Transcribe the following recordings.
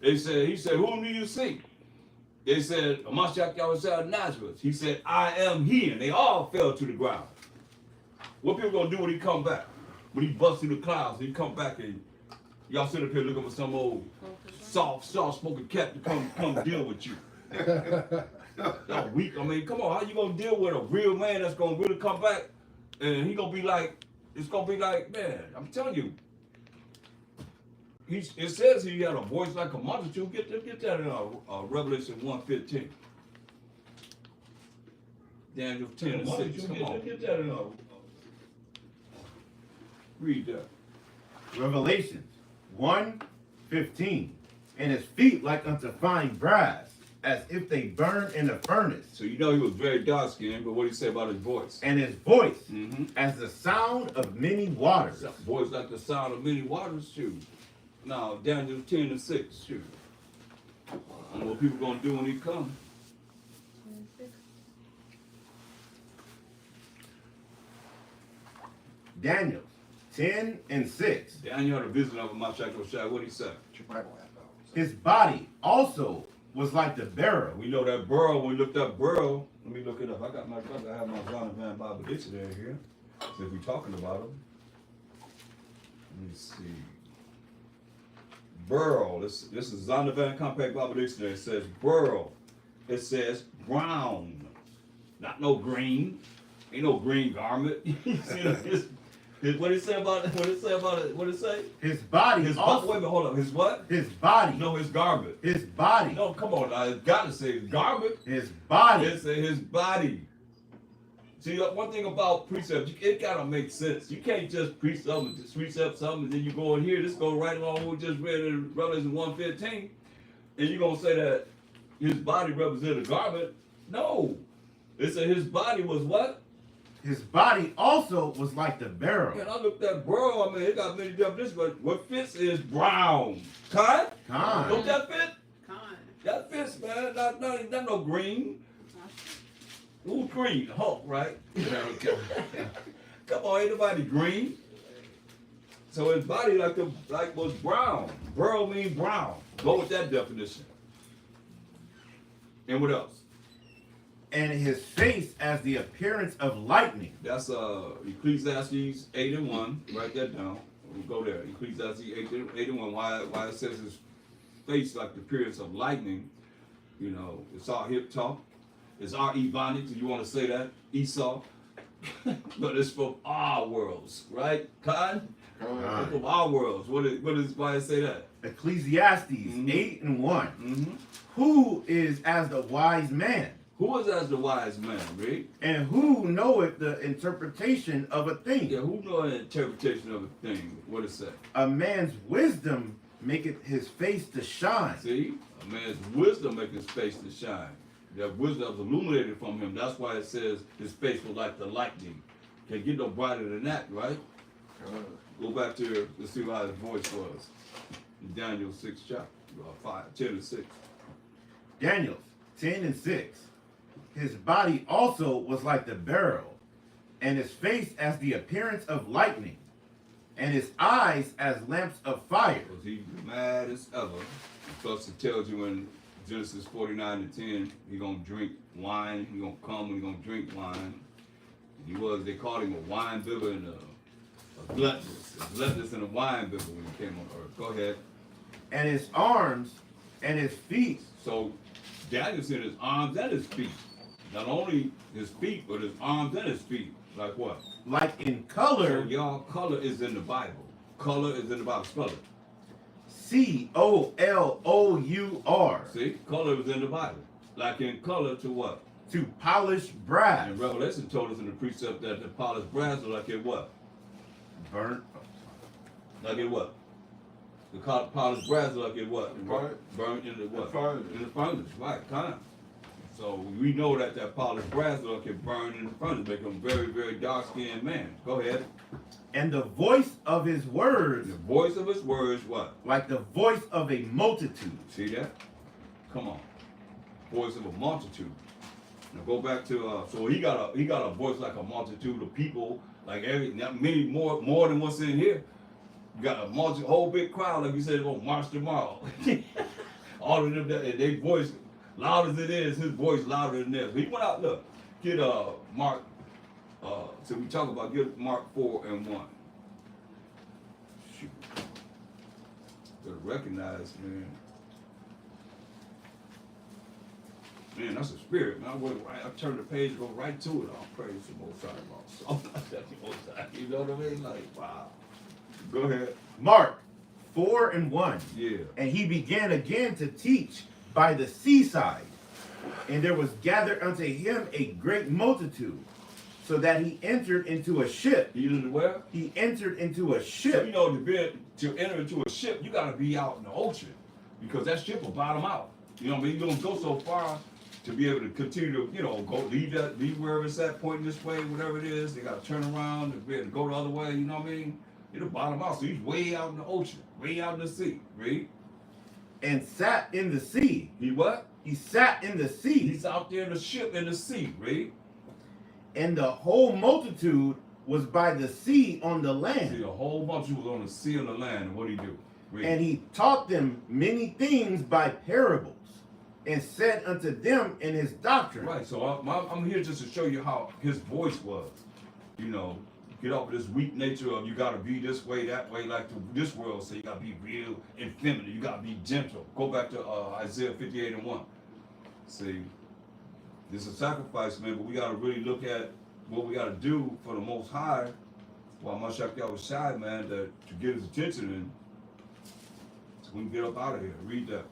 He said, whom do you see? They said, Mashiach Yahweh Nazareth. He said, I am he. And they all fell to the ground. What people gonna do when he come back? When he busts through the clouds, he come back and y'all sit up here looking for some old soft-spoken cat to come deal with you. Y'all weak. I mean, come on, how you gonna deal with a real man that's gonna really come back and he gonna be like, it's gonna be like, man, I'm telling you. It says he had a voice like a multitude. Get that in Revelation 1:15. Daniel 10 and 6. Come on. Get that in read that. Revelations 1:15. And his feet like unto fine brass, as if they burn in a furnace. So you know he was very dark skinned, but what did he say about his voice? And his voice as the sound of many waters. Voice like the sound of many waters, shoot. Now, Daniel 10 and 6, shoot. I don't know what people gonna do when he comes. Daniel 10 and 6. Daniel had a vision of Mashiach Yoshai. What did he say? His body also was like the beryl. We know that beryl, when we looked up beryl, let me look it up. I have my Zondervan Bible Dictionary here. So if we're talking about them. Let me see. Beryl, this is Zondervan Compact Bible Dictionary. It says beryl. It says brown. Not no green. Ain't no green garment. You see what it say about it? What it say about it? What it say? His body. Wait a minute, hold up. His what? His body. No, his garment. His body. No, come on. I gotta say his garment. His body. It say his body. See, one thing about precept, it gotta make sense. You can't just precept something, and then you go in here. This go right along with what we just read in Revelation 1:15, and you're gonna say that his body represented a garment. No, it said his body was what? His body also was like the beryl. Man, I looked at beryl. I mean, it got many definitions, but what fits is brown. Con? Don't that fit? Con. That fits, man. Not no green. Who's green? Hulk, right? Come on, ain't nobody green. So his body like was brown. Beryl means brown. Go with that definition. And what else? And his face as the appearance of lightning. That's Ecclesiastes 8 and 1. Write that down. We'll go there. Ecclesiastes 8 and 1. Why it says his face like the appearance of lightning. You know, it's our hip talk. It's our Ebonics, if you want to say that. Esau. But it's from our worlds, right? Con? It's from our worlds. Why it say that? Ecclesiastes 8 and 1. Who is as the wise man? Who is as the wise man, Rick? And who knoweth the interpretation of a thing? Yeah, who knows the interpretation of a thing? What it say? A man's wisdom maketh his face to shine. See? A man's wisdom maketh his face to shine. That wisdom is illuminated from him. That's why it says his face was like the lightning. Can't get no brighter than that, right? Go back to, let's see how his voice was. In Daniel 6 chapter, 10 and 6. Daniel 10 and 6. His body also was like the beryl, and his face as the appearance of lightning, and his eyes as lamps of fire. Was he mad as ever? Plus it tells you in Genesis 49 and 10, he gonna drink wine, he gonna come and he gonna drink wine. They called him a wine bibber and a gluttonous and a wine bibber when he came on earth. Go ahead. And his arms and his feet. So Daniel said his arms and his feet. Not only his feet, but his arms and his feet. Like what? Like in color. So y'all, color is in the Bible. Color is in the Bible. Spell it. COLOUR. See? Color is in the Bible. Like in color to what? To polish brass. And Revelation told us in the precept that the polished brass are like it what? Burnt. Like it what? The polished brass are like it what? Burnt in the what? In the furnace, right? Kind. So we know that polished brass are like it burned in the furnace, make him a very, very dark-skinned man. Go ahead. And the voice of his words. The voice of his words, what? Like the voice of a multitude. See that? Come on. Voice of a multitude. Now go back to so he got a voice like a multitude of people, like many more than what's in here. You got a whole big crowd, like you said, gonna march tomorrow. All of them, they voice, loud as it is, his voice louder than theirs. He went out, look, get Mark, so we talk about, get Mark 4 and 1. Shoot. Better recognize, man. Man, that's a spirit, man. I turn the page, go right to it. I'll praise the Most High, boss. That's the Most High. You know what I mean? Like, wow. Go ahead. Mark 4 and 1. Yeah. And he began again to teach by the seaside. And there was gathered unto him a great multitude, so that he entered into a ship. You know where? He entered into a ship. So, you know, to enter into a ship, you got to be out in the ocean, because that ship will bottom out. You know what I mean? You don't go so far to be able to continue to, you know, go leave wherever it's at, pointing this way, whatever it is. They got to turn around to be able to go the other way. You know what I mean? It'll bottom out. So he's way out in the ocean, way out in the sea. Read. And sat in the sea. He what? He sat in the sea. He's out there in the ship in the sea. Read. And the whole multitude was by the sea on the land. See, the whole bunch was on the sea on the land. And what did he do? Read. And he taught them many things by parables, and said unto them in his doctrine. Right, so I'm here just to show you how his voice was. You know, get off of this weak nature of you got to be this way, that way, like this world say you got to be real and feminine. You got to be gentle. Go back to Isaiah 58 and 1. See, this is a sacrifice, man, but we got to really look at what we got to do for the Most High while Mashiach was shy, man, to get his attention and so we can get up out of here. Read that.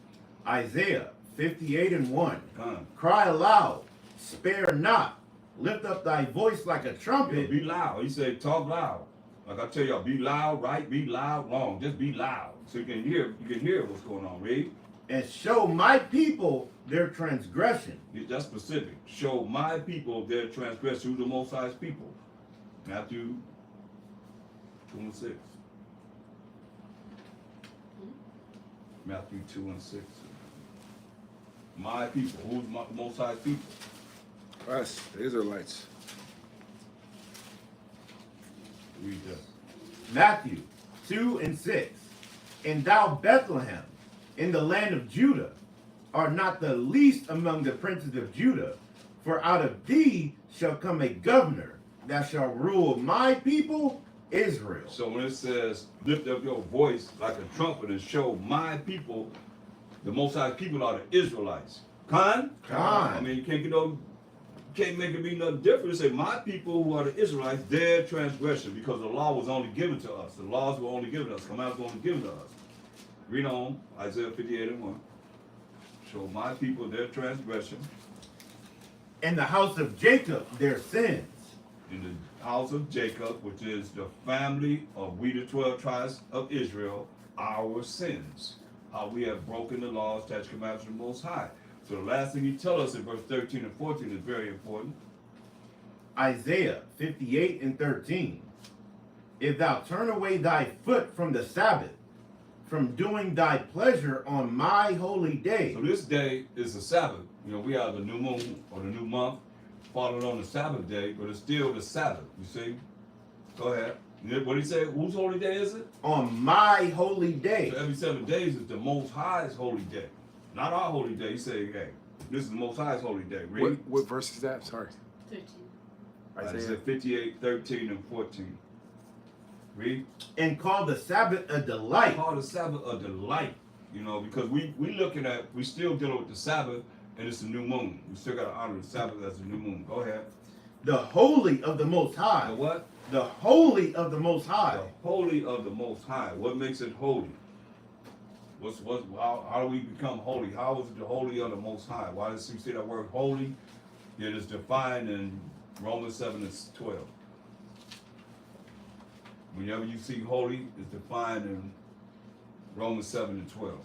Isaiah 58 and 1. Come. Cry aloud, spare not, lift up thy voice like a trumpet. Yeah, be loud. He said, talk loud. Like I tell y'all, be loud, right? Be loud, wrong. Just be loud, so you can hear what's going on. Read. And show my people their transgression. That's specific. Show my people their transgression. Who's the Most High's people? Matthew 2 and 6. Matthew 2 and 6. My people. Who's my Most High's people? Us, the Israelites. Read that. Matthew 2 and 6. And thou, Bethlehem, in the land of Judah, art not the least among the princes of Judah, for out of thee shall come a governor that shall rule my people Israel. So when it says, lift up your voice like a trumpet and show my people, the Most High people are the Israelites. Khan? I mean, you can't make it be nothing different. It say, my people who are the Israelites, their transgression, because the law was only given to us. The laws were only given to us. Commandments were only given to us. Read on, Isaiah 58 and 1. Show my people their transgression. And the house of Jacob their sins. In the house of Jacob, which is the family of we the 12 tribes of Israel, our sins. How we have broken the laws, statutes, commandments of the Most High. So the last thing he tells us in verse 13 and 14 is very important. Isaiah 58 and 13. If thou turn away thy foot from the Sabbath, from doing thy pleasure on my holy day. So this day is the Sabbath. You know, we have the new moon or the new month falling on the Sabbath day, but it's still the Sabbath, you see? Go ahead. What did he say? Whose holy day is it? On my holy day. So every 7 days is the Most High's holy day. Not our holy day. He said, hey, this is the Most High's holy day. Read. What verse is that? Sorry. 13. Isaiah 58, 13 and 14. Read. And call the Sabbath a delight. Call the Sabbath a delight. You know, because we still dealing with the Sabbath, and it's the new moon. We still got to honor the Sabbath as the new moon. Go ahead. The holy of the Most High. The what? The holy of the Most High. The holy of the Most High. What makes it holy? How do we become holy? How is it the holy of the Most High? Why does he say that word holy? It is defined in Romans 7 and 12. Whenever you see holy, it's defined in Romans 7 and 12.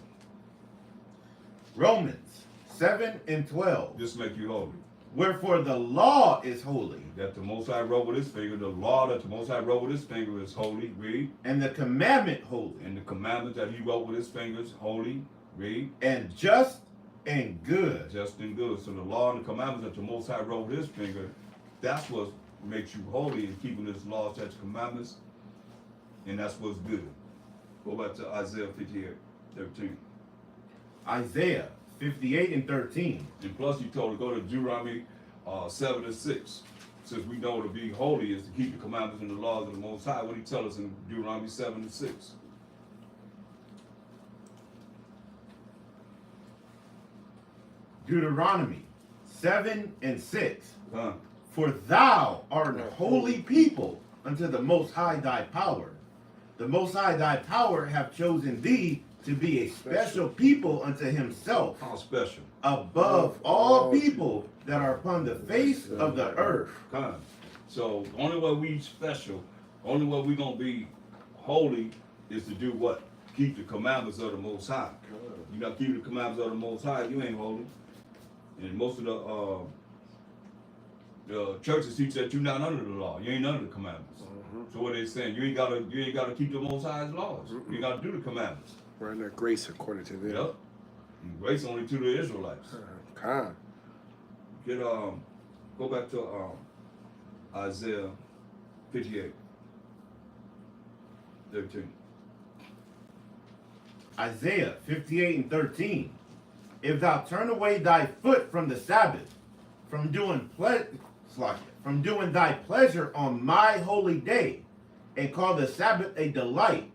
Romans 7 and 12. Just make you holy. Wherefore the law is holy. That the Most High wrote with his finger. The law that the Most High wrote with his finger is holy. Read. And the commandment holy. And the commandment that he wrote with his fingers, holy. Read. And just and good. Just and good. So the law and the commandments that the Most High wrote with his finger, that's what makes you holy in keeping his laws, statutes, commandments. And that's what's good. Go back to Isaiah 58, 13. Isaiah 58 and 13. And plus, he told us go to Deuteronomy 7 and 6. Since we know to be holy is to keep the commandments and the laws of the Most High. What did he tell us in Deuteronomy 7 and 6? Deuteronomy 7 and 6. Huh? For thou art a holy people unto the Most High thy power. The Most High thy power have chosen thee to be a special people unto himself, How special? above all people that are upon the face of the earth. Kind. So the only way we special, only way we gonna be holy is to do what? Keep the commandments of the Most High. You not keep the commandments of the Most High, you ain't holy. And most of the churches teach that you're not under the law. You ain't under the commandments. So what they saying? You ain't gotta keep the Most High's laws. You ain't gotta do the commandments. We're under grace according to them. Yep. And grace only to the Israelites. Con. Get go back to Isaiah 58, 13. Isaiah 58 and 13. If thou turn away thy foot from the Sabbath, from doing thy pleasure on my holy day, and call the Sabbath a delight,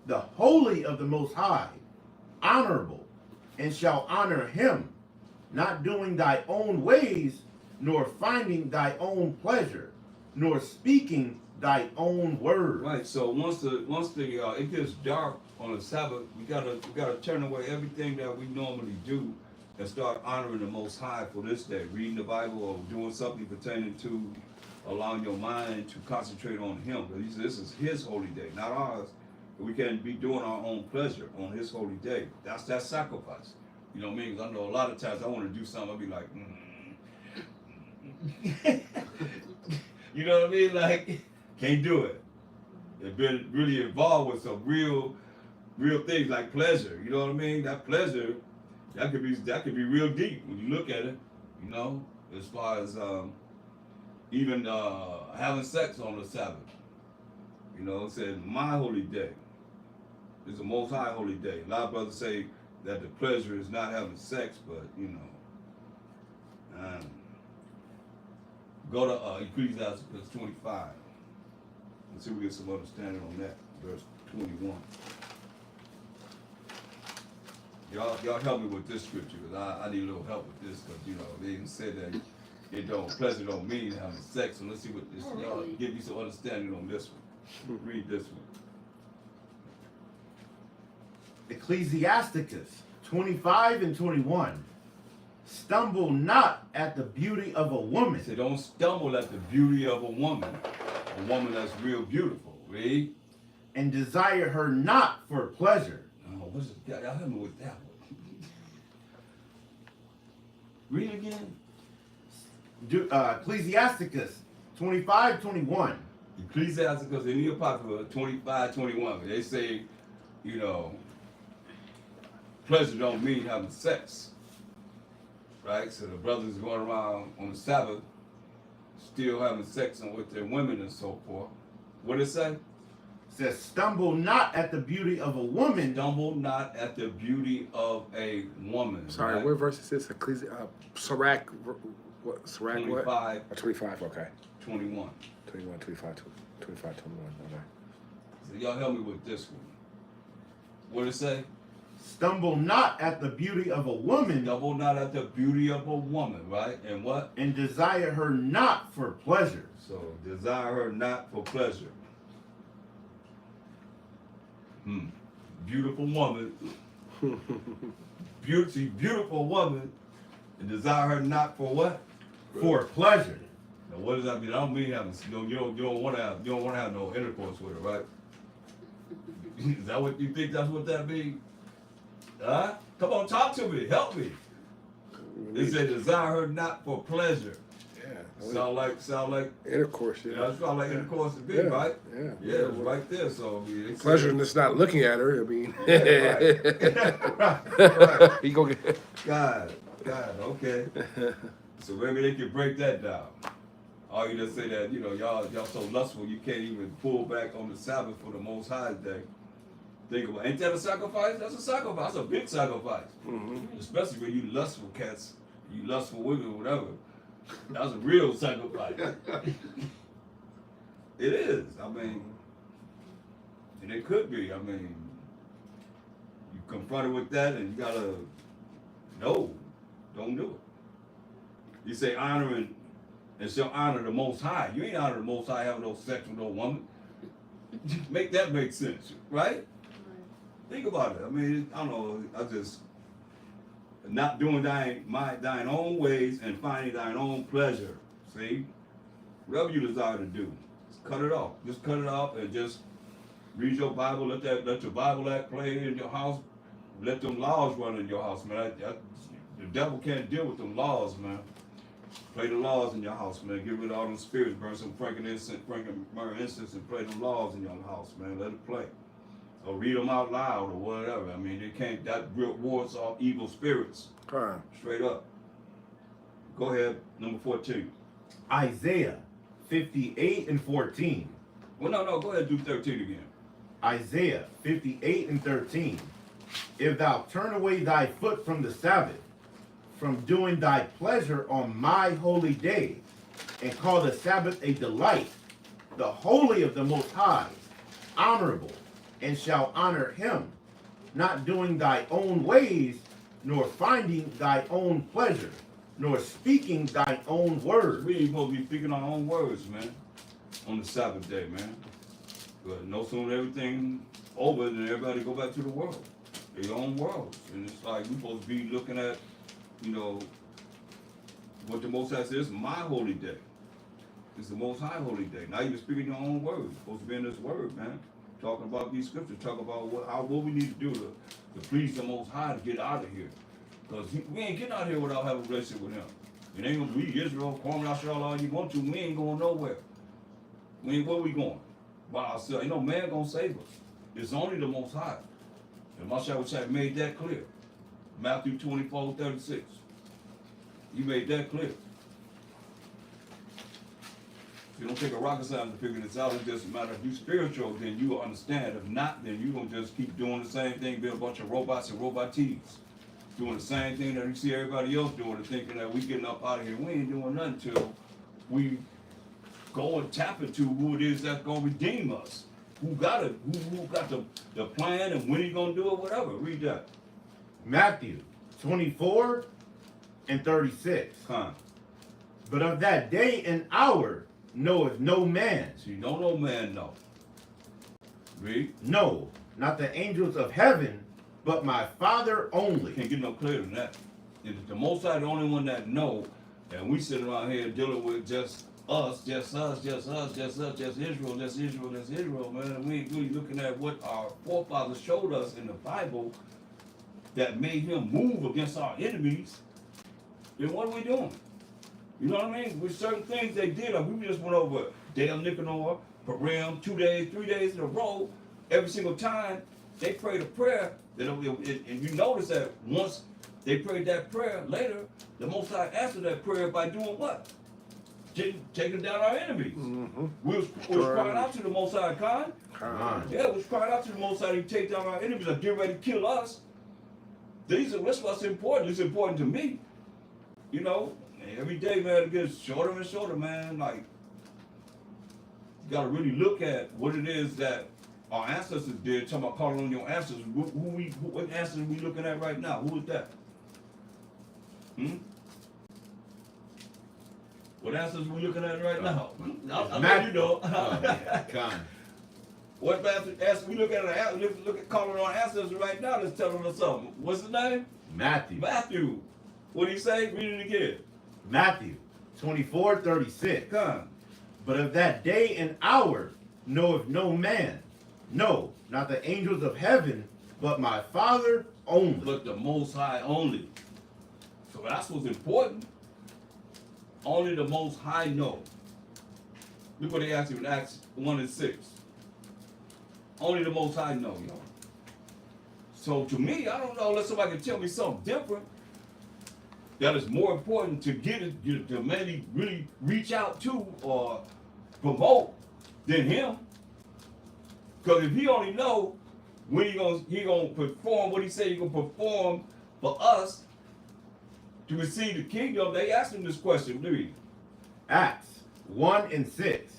the holy of the Most High, honorable, and shall honor him, not doing thy own ways, nor finding thy own pleasure, nor speaking thy own words. Right. So once it gets dark on the Sabbath, we gotta turn away everything that we normally do and start honoring the Most High for this day. Reading the Bible or doing something pertaining to allowing your mind to concentrate on Him. Because He said this is His holy day, not ours. We can't be doing our own pleasure on His holy day. That's that sacrifice. You know what I mean? 'Cause I know a lot of times I want to do something, I'll be like, you know what I mean? Like, can't do it. They've been really involved with some real things like pleasure. You know what I mean? That pleasure, that could be real deep when you look at it. You know, as far as even having sex on the Sabbath. You know, it says my holy day. It's the Most High holy day. A lot of brothers say that the pleasure is not having sex, but you know. Go to Ecclesiastes 25. Let's see if we get some understanding on that. Verse 21. Y'all help me with this scripture, because I need a little help with this, because you know they even said that pleasure don't mean having sex. So let's see what this. Y'all give me some understanding on this one. Read this one. Ecclesiasticus 25 and 21. Stumble not at the beauty of a woman. Say, don't stumble at the beauty of a woman that's real beautiful. Read. And desire her not for pleasure. Oh, what's it? Y'all help me with that one. Read it again. Ecclesiasticus 25:21. Ecclesiasticus in the Apocrypha 25:21. They say, you know, pleasure don't mean having sex. Right? So the brothers going around on the Sabbath still having sex with their women and so forth. What did it say? It says, stumble not at the beauty of a woman. Stumble not at the beauty of a woman. Sorry, right? what verse is this? Sirach, what? Sirach 25, what? 25, okay. 21. 21, 25, 21, okay. So y'all help me with this one. What did it say? Stumble not at the beauty of a woman. Stumble not at the beauty of a woman, right? And what? And desire her not for pleasure. So desire her not for pleasure. Beautiful woman. Beautiful woman. And desire her not for what? For pleasure. Now what does that mean? I don't mean having you don't want to have no intercourse with her, right? Is that what you think that's what that means? Huh? Come on, talk to me, help me. It said desire her not for pleasure. Yeah. Sound like Intercourse, yeah. That sound like intercourse to me, Yeah, right? yeah. Yeah, it's right there. So I mean, it's Pleasure in just not looking at her, I mean. right. You go get God, okay. So maybe they can break that down. Or you just say that, you know, y'all so lustful you can't even pull back on the Sabbath for the Most High day. Think about it. Ain't that a sacrifice? That's a sacrifice. That's a big sacrifice. Mm-hmm. Especially when you lustful cats, you lustful women or whatever. That's a real sacrifice. It is. I mean, and it could be. I mean, you confronted with that and you gotta, no, don't do it. You say honoring and shall honor the Most High. You ain't honor the Most High having no sex with no woman. Make that make sense, right? Think about it. I mean, I don't know. I just not doing thine own ways and finding thine own pleasure. See, whatever you desire to do, just cut it off. Just cut it off and just read your Bible. Let your Bible act play in your house. Let them laws run in your house, man. The devil can't deal with them laws, man. Play the laws in your house, man. Get rid of all them spirits. Burn some frankincense and play the laws in your house, man. Let it play. Or read them out loud or whatever. I mean, they can't, that wards off evil spirits. Straight up. Go ahead, number 14. Isaiah 58 and 14. Well, no, go ahead and do 13 again. Isaiah 58 and 13. If thou turn away thy foot from the Sabbath, from doing thy pleasure on my holy day, and call the Sabbath a delight, the holy of the Most High, honorable, and shall honor him, not doing thy own ways, nor finding thy own pleasure, nor speaking thy own words. We ain't supposed to be speaking our own words, man, on the Sabbath day, man. But no sooner everything over than everybody go back to the world, their own worlds. And it's like we're supposed to be looking at, you know, what the Most High says, my holy day. It's the Most High holy day. Now you're speaking your own words. You're supposed to be in this word, man. Talking about these scriptures, talk about what we need to do to please the Most High to get out of here. Because we ain't getting out of here without having a relationship with him. It ain't gonna be Israel, Kwame Yashar, all you want to. We ain't going nowhere. Where we going? By ourselves. Ain't no man gonna save us. It's only the Most High. And Mashah made that clear. Matthew 24:36. He made that clear. You don't take a rocket science to figure this out. It's just a matter if you're spiritual, then you will understand. If not, then you're going to just keep doing the same thing, be a bunch of robots and robotees. Doing the same thing that you see everybody else doing and thinking that we getting up out of here. We ain't doing nothing until we go and tap into who it is that's going to redeem us. Who got it? Who got the plan and when he going to do it, whatever. Read that. Matthew 24 and 36. But of that day and hour knoweth no man. See, don't no man know. Read. No, not the angels of heaven, but my Father only. Can't get no clearer than that. If the Most High the only one that know, and we sitting around here dealing with just us, just Israel, man. And we ain't really looking at what our forefathers showed us in the Bible that made him move against our enemies. Then what are we doing? You know what I mean? With certain things they did, like we just went over Dale Nicanor, Purim, 2 days, 3 days in a row. Every single time they prayed a prayer, and you notice that once they prayed that prayer, later the Most High answered that prayer by doing what? Taking down our enemies. Mm-hmm. We was crying out to the Most High, Khan. Yeah, we was crying out to the Most High to take down our enemies and get ready to kill us. That's what's important. It's important to me. You know, every day, man, it gets shorter and shorter, man. Like, you gotta really look at what it is that our ancestors did. Talking about calling on your ancestors. What ancestors are we looking at right now? Who is that? What ancestors are we looking at right now? I know you know. What ancestors we look at? Look at calling on ancestors right now. That's telling us something. What's his name? Matthew. What did he say? Read it again. Matthew 24:36. Come. But of that day and hour knoweth no man, no, not the angels of heaven, but my Father only. But the Most High only. So that's what's important. Only the Most High know. Look what they asked you in Acts 1 and 6. Only the Most High know, you know. So to me, I don't know unless somebody can tell me something different that is more important to get it, to maybe really reach out to or promote than him. Because if he only know when he gonna perform what he said he gonna perform for us to receive the kingdom, they asked him this question. Read. Acts 1 and 6.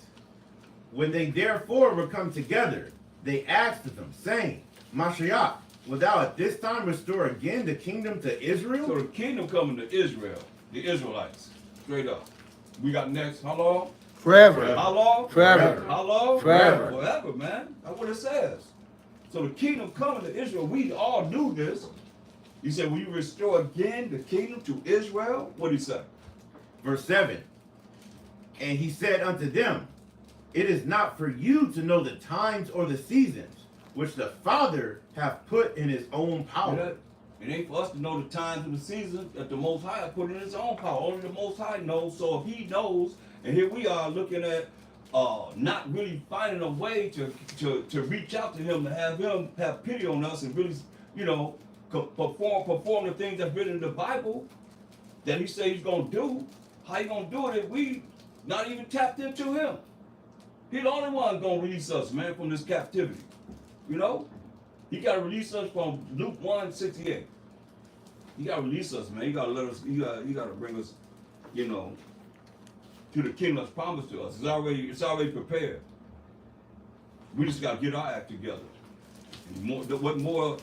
When they therefore were come together, they asked of him, saying, Mashiach, wilt thou at this time restore again the kingdom to Israel? So the kingdom coming to Israel, the Israelites, straight up. We got next, how long? Forever. How long? Forever. How long? Forever. Forever, man. That's what it says. So the kingdom coming to Israel, we all knew this. He said, will you restore again the kingdom to Israel? What did he say? Verse 7. And he said unto them, it is not for you to know the times or the seasons, which the Father hath put in his own power. It ain't for us to know the times and the seasons that the Most High put in his own power. Only the Most High knows. So if he knows, and here we are looking at not really finding a way to reach out to him, to have him have pity on us and really, you know, perform the things that's written in the Bible that he said he's going to do. How he going to do it if we not even tapped into him? He the only one going to release us, man, from this captivity. You know? He got to release us from Luke 1:68. He got to release us, man. He got to let us, he got to bring us, you know, to the kingdom that's promised to us. It's already prepared. We just got to get our act together. What more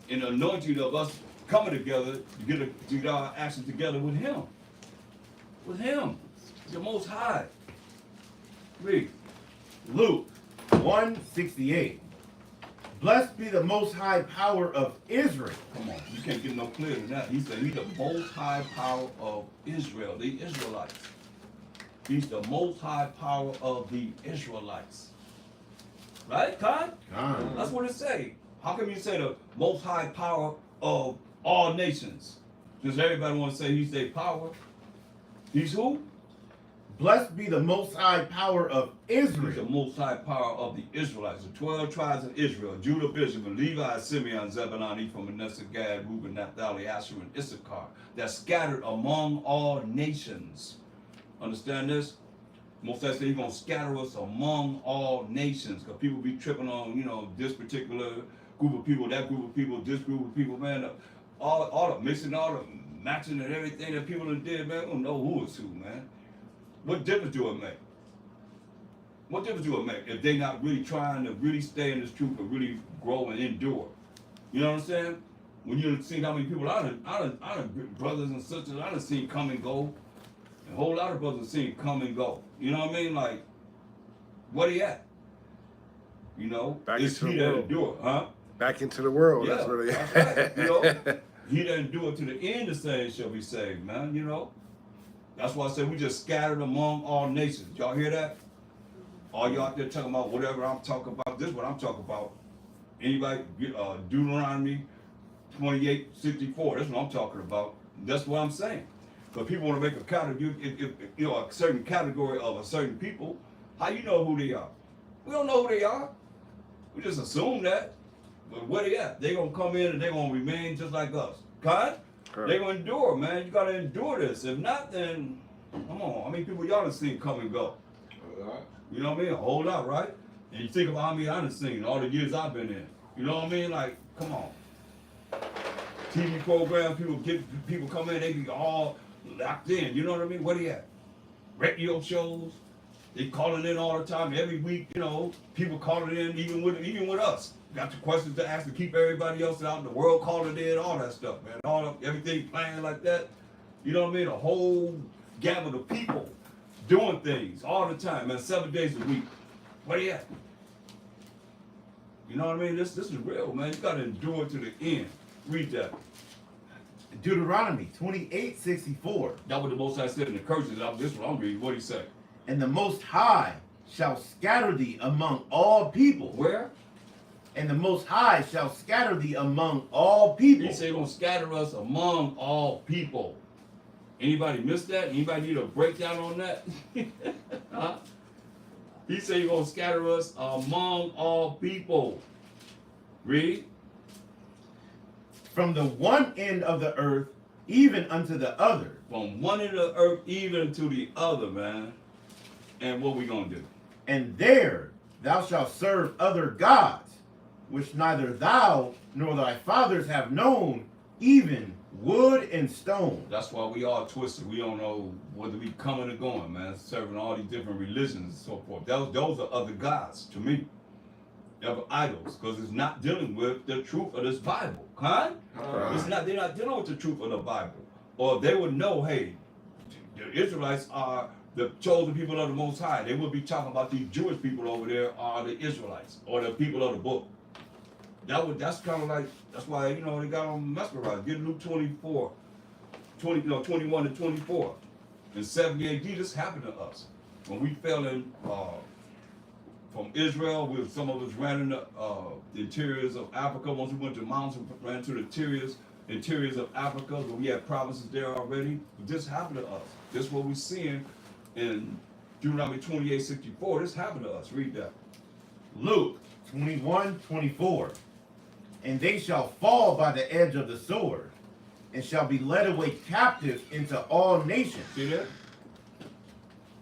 in the anointing of us coming together to get our action together with him. With him. The Most High. Read. Luke 1:68. Blessed be the most high power of Israel. Come on, you can't get no clearer than that. He said he's the most high power of Israel, the Israelites. He's the most high power of the Israelites. Right, Kai? That's what it say. How come you say the most high power of all nations? Does everybody want to say he's their power? He's who? Blessed be the most high power of Israel. He's the most high power of the Israelites, the 12 tribes of Israel, Judah, Benjamin, Levi, Simeon, Zebulun, Ephraim, Manasseh, Gad, Reuben, Naphtali, Asher, and Issachar. They're scattered among all nations. Understand this? Most likely he's going to scatter us among all nations, because people be tripping on, you know, this particular group of people, that group of people, this group of people, man. All the mixing, all the matching and everything that people did, man, we don't know who is who, man. What difference do it make? What difference do it make if they're not really trying to really stay in this truth and really grow and endure? You know what I'm saying? When you see how many people I done brothers and sisters I done seen come and go, a whole lot of brothers seen come and go. You know what I mean? Like, what he at? You know, Back it's into he the that world. endure, huh? Back into the world. Yeah, That's really that's right. You know, he that endure to the end, the same shall be saved, man. You know. That's why I said we just scattered among all nations. Y'all hear that? All y'all out there talking about whatever I'm talking about, this is what I'm talking about. Anybody, Deuteronomy 28:64, that's what I'm talking about. That's what I'm saying. Because people want to make a category, if you know, a certain category of a certain people, how you know who they are? We don't know who they are. We just assume that. But where they at? They're going to come in and they're going to remain just like us. Kind? They're going to endure, man. You got to endure this. If not, then, come on. How many people y'all done seen come and go? You know what I mean? A whole lot, right? And you think about how many I done seen all the years I've been in. You know what I mean? Like, come on. TV programs, people come in, they be all locked in. You know what I mean? Where they at? Radio shows. They calling in all the time. Every week, you know, people calling in, even with us. Got the questions to ask to keep everybody else out in the world calling in, all that stuff, man. Everything playing like that. You know what I mean? A whole gamut of people doing things all the time, man. 7 days a week. Where you at? You know what I mean? This is real, man. You got to endure to the end. Read that. Deuteronomy 28:64. That what the Most High said in the curses. This one I'm reading. What did he say? And the Most High shall scatter thee among all people. Where? And the Most High shall scatter thee among all people. He said he's going to scatter us among all people. Anybody miss that? Anybody need a breakdown on that? Huh? He said he's going to scatter us among all people. Read. From the one end of the earth even unto the other. From one end of the earth even to the other, man. And what we going to do? And there thou shalt serve other gods, which neither thou nor thy fathers have known, even wood and stone. That's why we all twisted. We don't know whether we coming or going, man. Serving all these different religions and so forth. Those are other gods to me. They're idols, because it's not dealing with the truth of this Bible. Huh? It's not. They're not dealing with the truth of the Bible. Or they would know, hey, the Israelites are the chosen people of the Most High. They would be talking about these Jewish people over there are the Israelites or the people of the book. That's kind of like, that's why, you know, they got on mesmerized. Get Luke 21 to 24. In 70 AD, this happened to us. When we fell in from Israel, some of us ran in the interiors of Africa. Once we went to mountains, we ran to the interiors of Africa, where we had provinces there already. But this happened to us. This is what we're seeing in Deuteronomy 28:64. This happened to us. Read that. Luke 21:24. And they shall fall by the edge of the sword, and shall be led away captive into all nations. See that?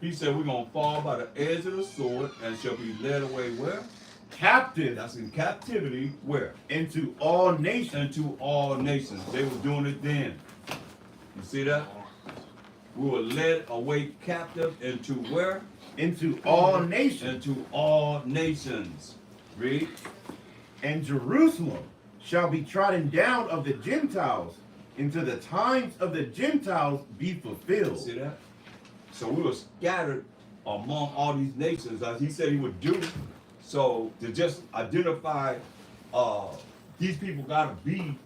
He said we're going to fall by the edge of the sword and shall be led away where? Captive. That's in captivity where? Into all nations. Into all nations. They were doing it then. You see that? We were led away captive into where? Into all nations. Into all nations. Read. And Jerusalem shall be trodden down of the Gentiles, until the times of the Gentiles be fulfilled. See that? So we were scattered among all these nations, as he said he would do. So to just identify these people gotta be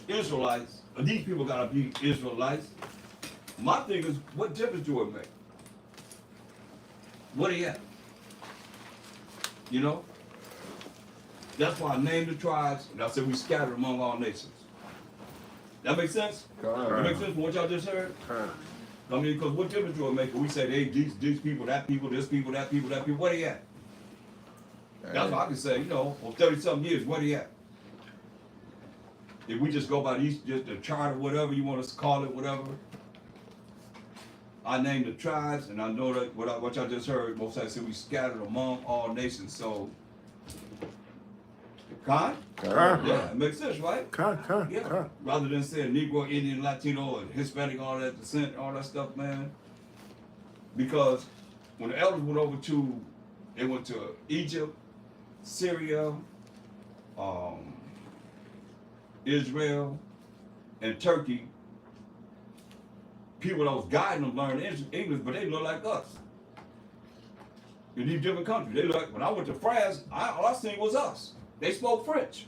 Israelites, or these people gotta be Israelites. My thing is, what difference do it make? What are you at? You know? That's why I named the tribes, and I said we scattered among all nations. That makes sense? That makes sense from what y'all just heard? I mean, because what difference do it make if we say, hey, these people, that people, this people, that people, that people, where they at? That's what I can say, you know, for 30-something years, where they at? If we just go by these, just the chart or whatever you want to call it, whatever. I named the tribes, and I know that what y'all just heard, most I said we scattered among all nations, so. Yeah, it makes sense, right? Yeah. Rather than saying Negro, Indian, Latino, and Hispanic, all that descent, all that stuff, man. Because when the elders went to Egypt, Syria, Israel, and Turkey, people that was guiding them learned English, but they look like us. In these different countries, they look. When I went to France, all I seen was us. They spoke French.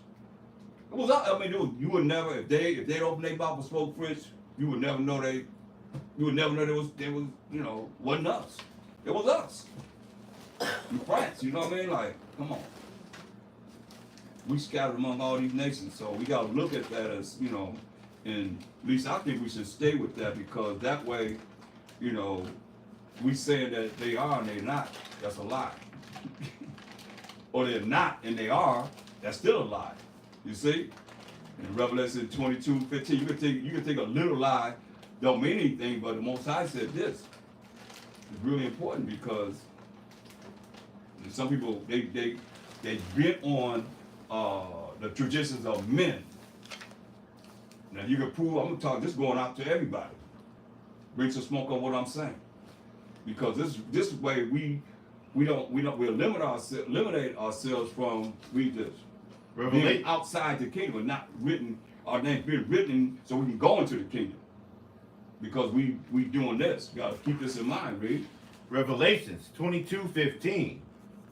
It was, I mean, you would never, if they opened their mouth and spoke French, you would never know they was, you know, wasn't us. It was us. In France, you know what I mean? Like, come on. We scattered among all these nations, so we got to look at that as, you know, and at least I think we should stay with that, because that way, you know, we saying that they are and they're not. That's a lie. Or they're not and they are, that's still a lie. You see? In Revelation 22:15, you can take a little lie, don't mean anything, but the Most High said this. It's really important, because some people they bent on the traditions of men. Now you can prove, I'm gonna talk this going out to everybody. Bring some smoke on what I'm saying. Because this way we eliminate ourselves from, read this, being outside the kingdom, not written, our name being written so we can go into the kingdom. Because we doing this. You gotta keep this in mind, read. Revelations 22:15.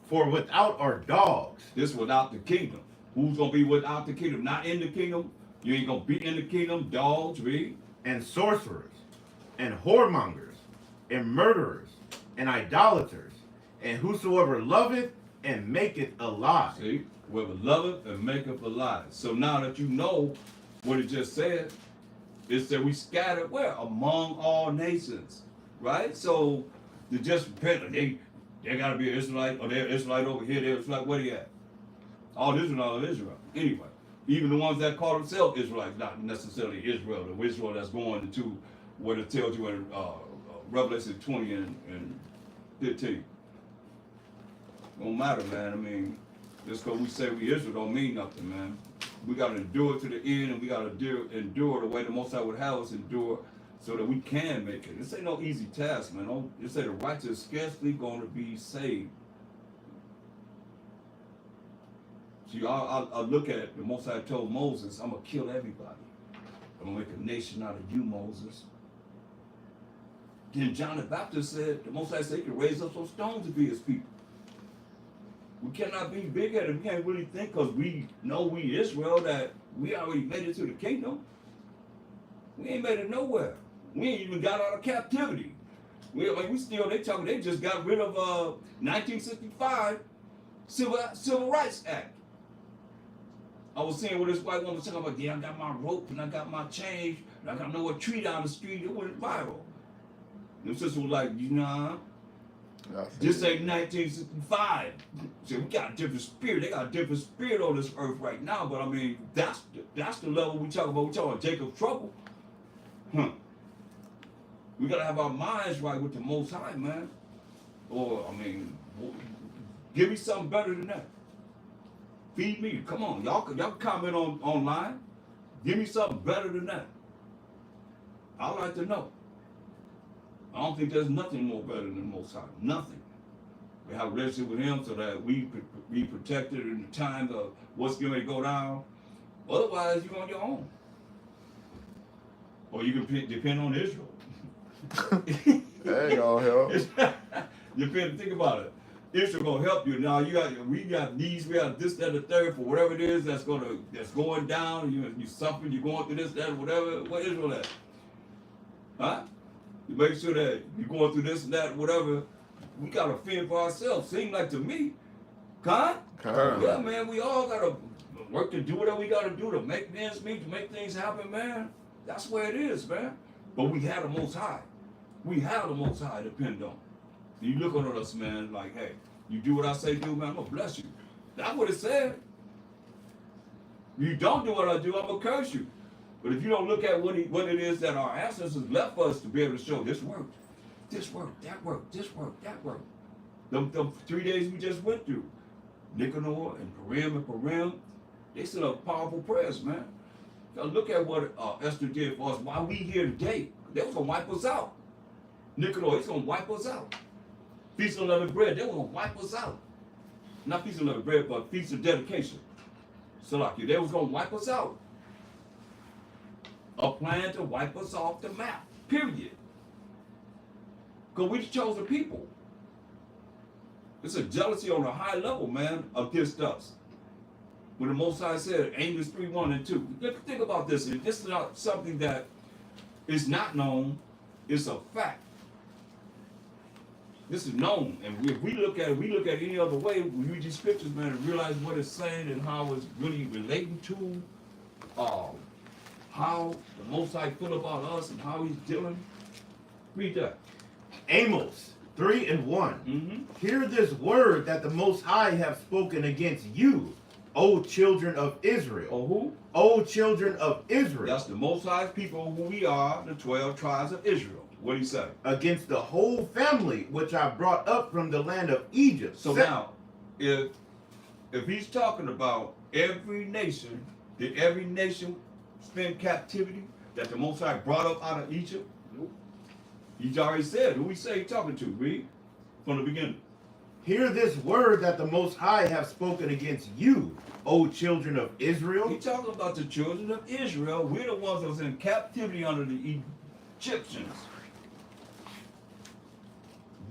For without are dogs. This without the kingdom. Who's gonna be without the kingdom? Not in the kingdom. You ain't gonna be in the kingdom. Dogs, read. And sorcerers, and whoremongers, and murderers, and idolaters, and whosoever loveth and maketh a lie. See, whoever loveth and maketh a lie. So now that you know what it just said, it said we scattered where? Among all nations, right? So to just repent, they gotta be an Israelite, or they're Israelite over here, they're Israelite, where they at? All Israel is Israel. Anyway, even the ones that call themselves Israelites, not necessarily Israel, the Israel that's going into what it tells you in Revelation 20 and 15. Don't matter, man. I mean, just because we say we Israel don't mean nothing, man. We got to endure to the end, and we got to endure the way the Most High would have us endure so that we can make it. This ain't no easy task, man. Don't just say the righteous is scarcely going to be saved. See, I look at it, the Most High told Moses, I'm going to kill everybody. I'm going to make a nation out of you, Moses. Then John the Baptist said, the Most High said he could raise up some stones to be his people. We cannot be big-headed. We can't really think because we know we Israel that we already made it to the kingdom. We ain't made it nowhere. We ain't even got out of captivity. We still, they just got rid of 1965 Civil Rights Act. I was seeing where this white woman was talking about, yeah, I got my rope and I got my change and I got nowhere a tree down the street. It went viral. And the sister was like, this ain't 1965. So we got a different spirit. They got a different spirit on this earth right now. But I mean, that's the level we talk about. We talk about Jacob's trouble. We gotta have our minds right with the Most High, man. Or I mean, give me something better than that. Feed me. Come on, y'all comment online. Give me something better than that. I'd like to know. I don't think there's nothing more better than the Most High. Nothing. We have a relationship with Him so that we could be protected in the time of what's going to go down. Otherwise, you're on your own. Or you can depend on Israel. That ain't gonna help. Think about it. Israel gonna help you. Now we got these, we got this, that, the third for whatever it is that's going down. You suffering, you're going through this, that, whatever. What Israel at? Huh? You make sure that you're going through this and that, whatever. We gotta fend for ourselves. Seem like to me, yeah, man. We all gotta work to do whatever we gotta do to make ends meet, to make things happen, man. That's where it is, man. But we have the Most High. We have the Most High to depend on. You look at us, man, like, hey, you do what I say do, man, I'm gonna bless you. That's what it said. You don't do what I do, I'm gonna curse you. But if you don't look at what it is that our ancestors left for us to be able to show, this worked, that worked, this worked, that worked. Them 3 days we just went through, Nicanor and Purim, they sent up powerful prayers, man. Now look at what Esther did for us. Why we here today? They was gonna wipe us out. Nicanor, he's gonna wipe us out. Feast of Unleavened Bread, they were gonna wipe us out. Not Feast of Unleavened Bread, but Feast of Dedication. Salaki, they was gonna wipe us out. A plan to wipe us off the map, period. Because we the chosen people. It's a jealousy on a high level, man, against us. When the Most High said, Amos 3:1 and 2. Think about this. If this is not something that is not known, it's a fact. This is known. And if we look at any other way, we read these scriptures, man, and realize what it's saying and how it's really relating to how the Most High feel about us and how He's dealing. Read that. Amos 3:1. Hear this word that the Most High have spoken against you, O children of Israel. Oh, who? O children of Israel. That's the Most High's people who we are, the 12 tribes of Israel. What did He say? Against the whole family which I brought up from the land of Egypt. So now, if He's talking about every nation, did every nation spend captivity that the Most High brought up out of Egypt? Nope. He's already said. Who He say He's talking to? Read from the beginning. Hear this word that the Most High have spoken against you, O children of Israel. He's talking about the children of Israel. We're the ones that was in captivity under the Egyptians.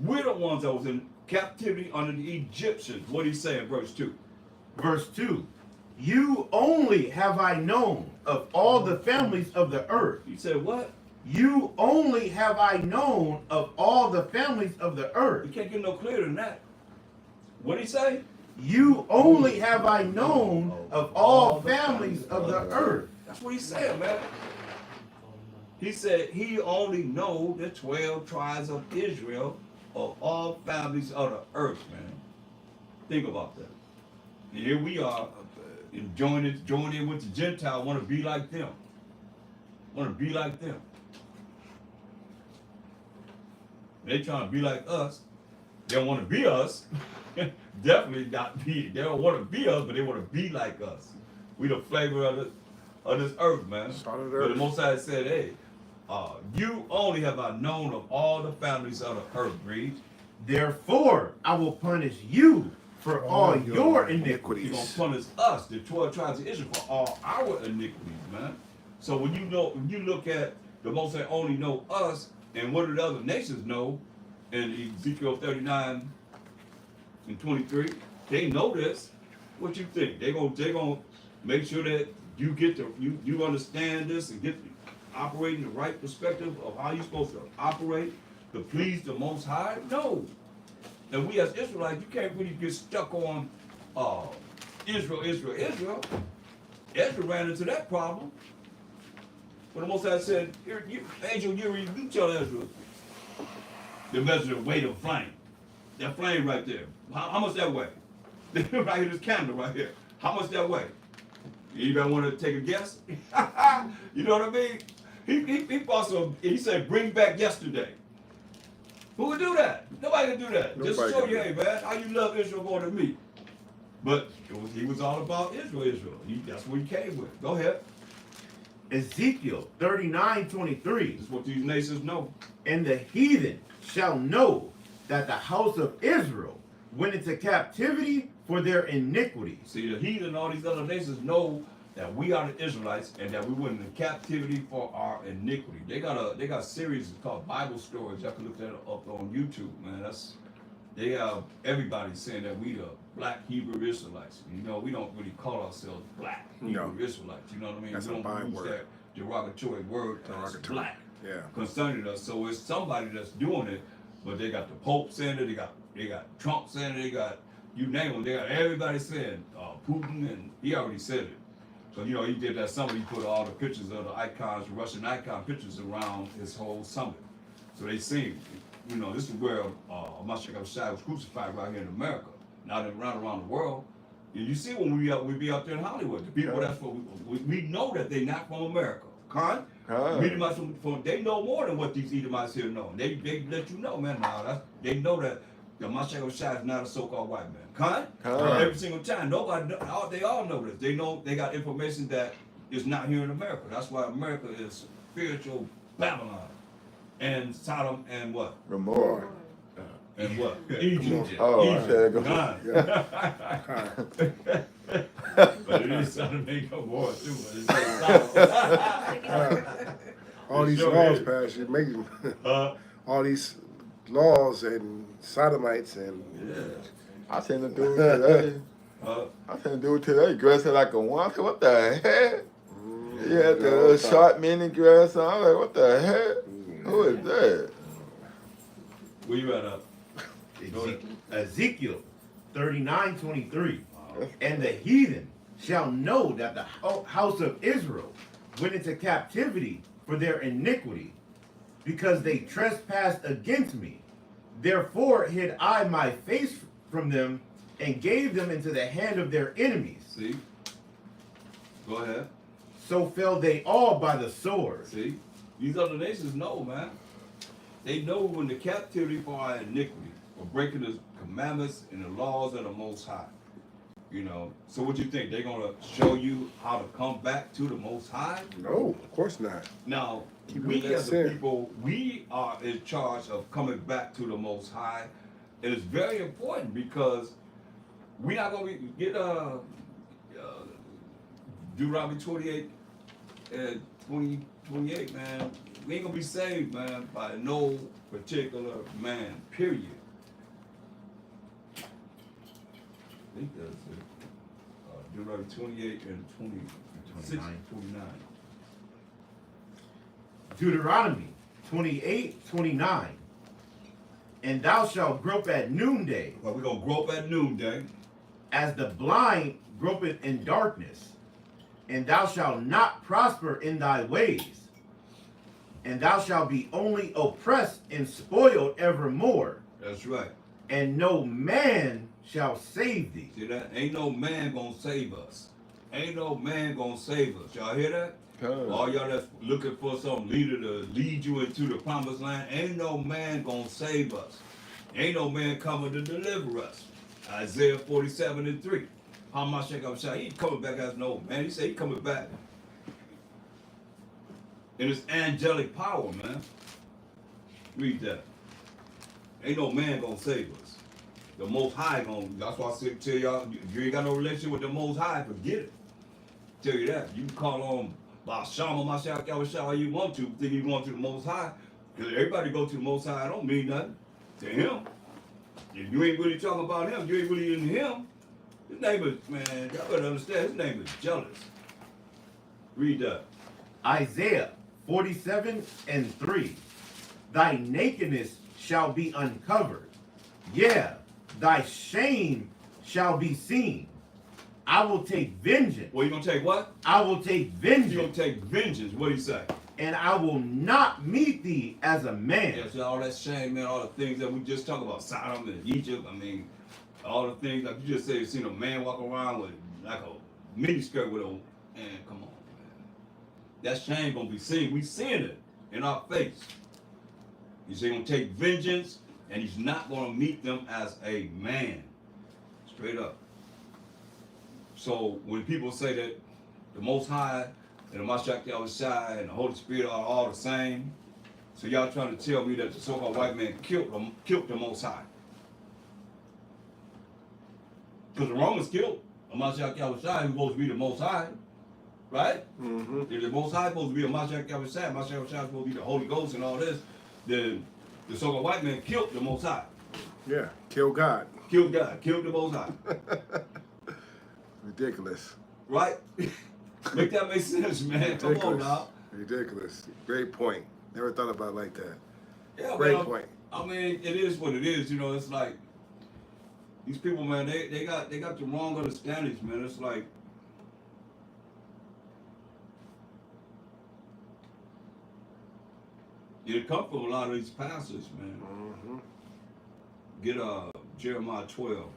We're the ones that was in captivity under the Egyptians. What did He say in verse 2? Verse 2. You only have I known of all the families of the earth. He said what? You only have I known of all the families of the earth. You can't get no clearer than that. What did He say? You only have I known of all families of the earth. That's what He said, man. He said He only know the 12 tribes of Israel of all families of the earth, man. Think about that. And here we are, join in with the Gentile, want to be like them. Want to be like them. They trying to be like us. They don't want to be us. definitely not be. They don't want to be us, but they want to be like us. We the flavor of this earth, man. Salt of the But the earth. Most High said, "Hey, you only have I known of all the families of the earth, read. Therefore, I will punish you for all your iniquities. He's gonna punish us, the 12 tribes of Israel, for all our iniquities, man. So when you look at the Most High only know us, and what do the other nations know? In Ezekiel 39 and 23, they know this. What you think? They gonna make sure that you get you understand this and get operate in the right perspective of how you're supposed to operate to please the Most High? No. And we as Israelites, you can't really get stuck on Israel. Ezra ran into that problem. When the Most High said, Angel Uri, you tell Ezra to measure the weight of flame. That flame right there. How much that weigh? Right here, this candle right here. How much that weigh? You don't want to take a guess? You know what I mean? He said, bring back yesterday. Who would do that? Nobody can do that. Nobody Just show can you, do hey man, how you love Israel more than me. But he was all about Israel. That's what he came with. Go ahead. Ezekiel 39:23. This is what these nations know. And the heathen shall know that the house of Israel went into captivity for their iniquity. See, the heathen and all these other nations know that we are the Israelites and that we went into captivity for our iniquity. They got a series called Bible Stories. Y'all can look that up on YouTube, man. They have everybody saying that we the black Hebrew Israelites. You know, we don't really call ourselves black Hebrew Israelites. You know what I mean? That's we a don't use byword. that derogatory word as black Yeah. concerning us. So it's somebody that's doing it, but they got the Pope saying it, they got Trump saying it, they got you name them, they got everybody saying Putin, and he already said it. So you know he did that summit. He put all the pictures of the icons, Russian icon pictures around his whole summit. So they seen, you know, this is where Mashiach Shai was crucified right here in America, not around the world. And you see when we be out there in Hollywood, the people that's what we know that they not from America. Edomites they know more than what these Edomites here know. They let you know, man. Now they know that the Mashiach Shai is not a so-called white man. Every single time, they all know this. They know they got information that is not here in America. That's why America is spiritual Babylon and Sodom and what? Gomorrah. And what? Egypt. Oh, I said But it is Sodom and Gomorrah too. But it's Sodom. All these laws passed, you make all these laws and sodomites and I seen the dude today. Dressed like a woman. I said, what the heck? He had the short mini dress on. I was like, what the heck? Who is that? Where you at? Ezekiel 39:23. And the heathen shall know that the house of Israel went into captivity for their iniquity, because they trespassed against me. Therefore hid I my face from them and gave them into the hand of their enemies. See? Go ahead. So fell they all by the sword. See? These other nations know, man. They know when the captivity for our iniquity, for breaking the commandments and the laws of the Most High. You know, so what you think? They're going to show you how to come back to the Most High? no, of course not. Now, Keep we it as a sin. people, we are in charge of coming back to the Most High. And it's very important because we're not going to get Deuteronomy 28 and 28, man. We ain't going to be saved, man, by no particular man, period. I think that's it. Deuteronomy 28 and 29. Deuteronomy 28:29. And thou shalt grope at noonday, Well, we're going to grope at noonday. as the blind gropeth in darkness, and thou shalt not prosper in thy ways, and thou shalt be only oppressed and spoiled evermore, That's right. and no man shall save thee. See that? Ain't no man gonna save us. Ain't no man gonna save us. Y'all hear that? All y'all that's looking for some leader to lead you into the promised land, ain't no man gonna save us. Ain't no man coming to deliver us. Isaiah 47:3. Hamashiach, he coming back as an old man. He said he coming back in his angelic power, man. Read that. Ain't no man gonna save us. The Most High gonna. That's why I said tell y'all, if you ain't got no relationship with the Most High, forget it. Tell you that. You can call on Bashama Mashiach Yahushua all you want to, think you going to the Most High. Because everybody go to the Most High, I don't mean nothing to him. If you ain't really talking about him, you ain't really into him. His name is, man, y'all better understand, his name is jealous. Read that. Isaiah 47:3. Thy nakedness shall be uncovered. Yeah, thy shame shall be seen. I will take vengeance. Well, you gonna take what? I will take You gonna vengeance. take vengeance. What do you say? And I will not meet thee as a man. Yeah, so all that shame, man, all the things that we just talk about, Sodom and Egypt, I mean, all the things, like you just said, you seen a man walk around with like a mini skirt with a, man, come on, man. That shame gonna be seen. We seeing it in our face. He's gonna take vengeance, and he's not gonna meet them as a man. Straight up. So when people say that the Most High and the Mashiach Yahushua and the Holy Spirit are all the same, so y'all trying to tell me that the so-called white man killed the Most High? Because the Romans killed the Mashiach Yahushua, who's supposed to be the Most High, right? Mm-hmm. If the Most High supposed to be the Mashiach Yahushua, Mashiach Yahushua supposed to be the Holy Ghost and all this, then the so-called white man killed the Most High. Yeah, kill God. Killed God, killed the Most High. Ridiculous. Right? Make that make sense, man. Come on now. Ridiculous. Great point. Never thought about it like that. Yeah, Great man, point. I mean, it is what it is. You know, it's like these people, man. They got the wrong understandings, man. It's like it come from a lot of these pastors, man. Mm-hmm. Get Jeremiah 12,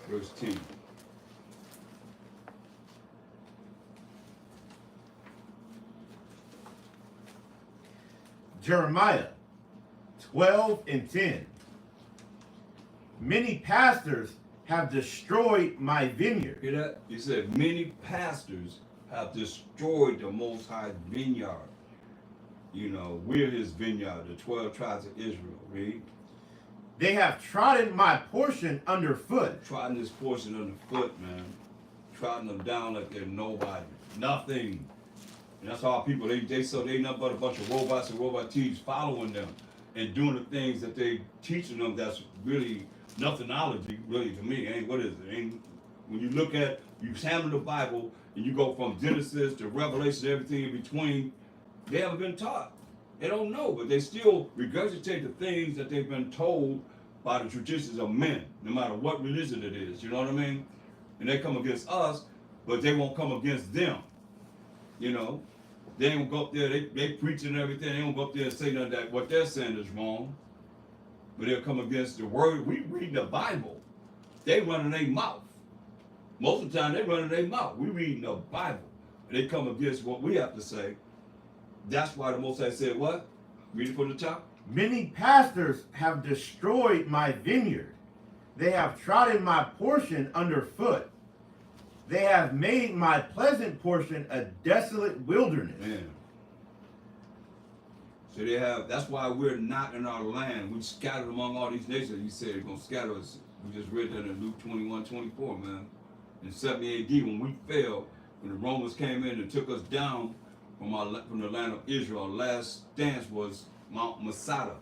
verse 10. Jeremiah 12:10. Many pastors have destroyed my vineyard. Hear that? He said, many pastors have destroyed the Most High vineyard. You know, we're his vineyard, the 12 tribes of Israel. Read. They have trodden my portion underfoot. Trotting this portion underfoot, man. Trotting them down like they're nobody. Nothing. And that's how people, they nothing but a bunch of robots and robot teams following them and doing the things that they teaching them that's really nothingology, really, to me. Ain't, what is it? Ain't, when you look at, you handle the Bible and you go from Genesis to Revelation, everything in between, they haven't been taught. They don't know, but they still regurgitate the things that they've been told by the traditions of men, no matter what religion it is, you know what I mean? And they come against us, but they won't come against them, you know? They don't go up there, they preaching everything, they don't go up there and say nothing that what they're saying is wrong, but they'll come against the word. We read the Bible, they running their mouth. Most of the time, they running their mouth. We reading the Bible, and they come against what we have to say. That's why the Most High said what? Read it from the top. Many pastors have destroyed my vineyard. They have trodden my portion underfoot. They have made my pleasant portion a desolate wilderness. Man. So they have, that's why we're not in our land. We scattered among all these nations. He said he's going to scatter us. We just read that in Luke 21:24, man. In 70 AD, when we fell, when the Romans came in and took us down from the land of Israel, our last stance was Mount Masada.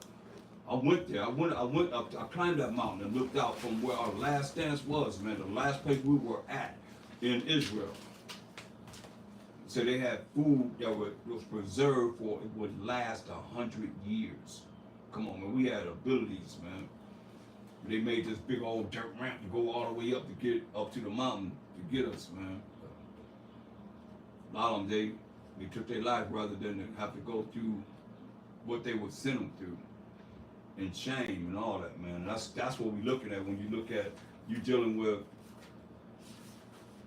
I went there. I climbed that mountain and looked out from where our last stance was, man, the last place we were at in Israel. So they had food that was preserved for, it would last 100 years. Come on, man, we had abilities, man. They made this big old dirt ramp to go all the way up to get up to the mountain to get us, man. A lot of them, they took their life rather than to have to go through what they would send them through, and shame and all that, man. That's what we're looking at when you look at you dealing with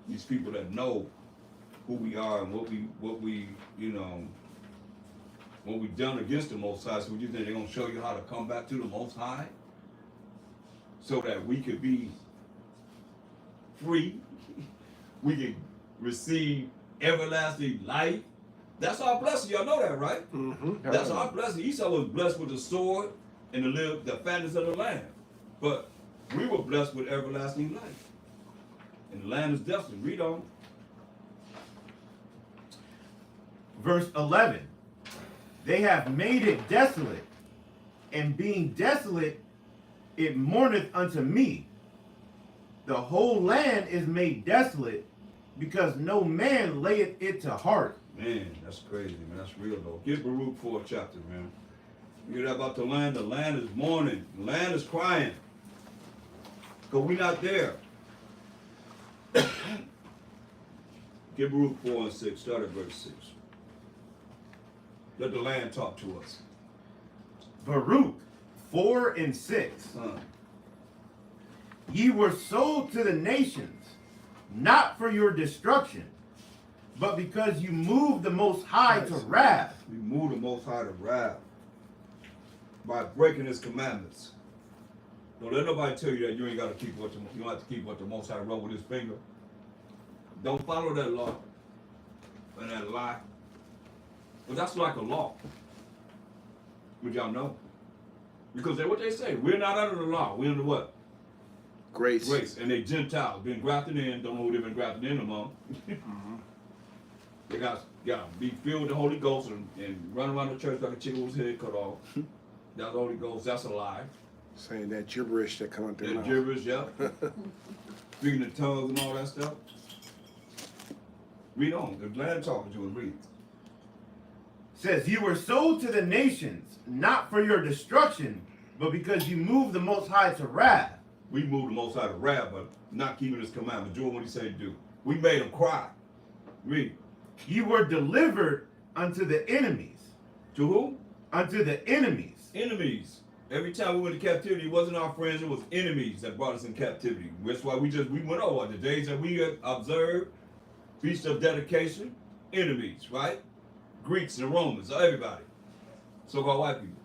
these people that know who we are and what we you know, what we've done against the Most High. So you think they're gonna show you how to come back to the Most High? so that we could be free. We can receive everlasting life. That's our blessing. Y'all know that, right? Mm-hmm. That's our blessing. Esau was blessed with the sword and to live the fatness of the land. But we were blessed with everlasting life. And the land is desolate. Read on. Verse 11. They have made it desolate, and being desolate, it mourneth unto me. The whole land is made desolate, because no man layeth it to heart. Man, that's crazy, man. That's real, though. Get Baruch 4th chapter, man. You hear that about the land? The land is mourning. The land is crying. Because we're not there. Get Baruch 4 and 6. Start at verse 6. Let the land talk to us. Baruch 4 and 6. Ye were sold to the nations, not for your destruction, but because you moved the Most High to wrath. We moved the Most High to wrath by breaking His commandments. Don't let nobody tell you that you ain't got to keep what you don't have to keep what the Most High wrote with His finger. Don't follow that law and that lie. But that's like a law. Would y'all know? Because that's what they say. We're not under the law. We're under what? Grace. Grace. And they Gentiles. Been grafted in. Don't know who they've been grafted in among. They got to be filled with the Holy Ghost and run around the church like a chicken with his head cut off. That's the Holy Ghost. That's a lie. Saying that gibberish that come out their That mouth. gibberish, yeah. Speaking in tongues and all that stuff. Read on. The land talking to us. Read. Says, you were sold to the nations, not for your destruction, but because you moved the Most High to wrath. We moved the Most High to wrath, but not keeping His commandments, doing what He said to do. We made Him cry. Read. You were delivered unto the enemies. To who? Unto the enemies. Enemies. Every time we went to captivity, it wasn't our friends, it was enemies that brought us in captivity. That's why we went over the days that we observed, Feast of Dedication, enemies, right? Greeks and Romans, everybody. So-called white people.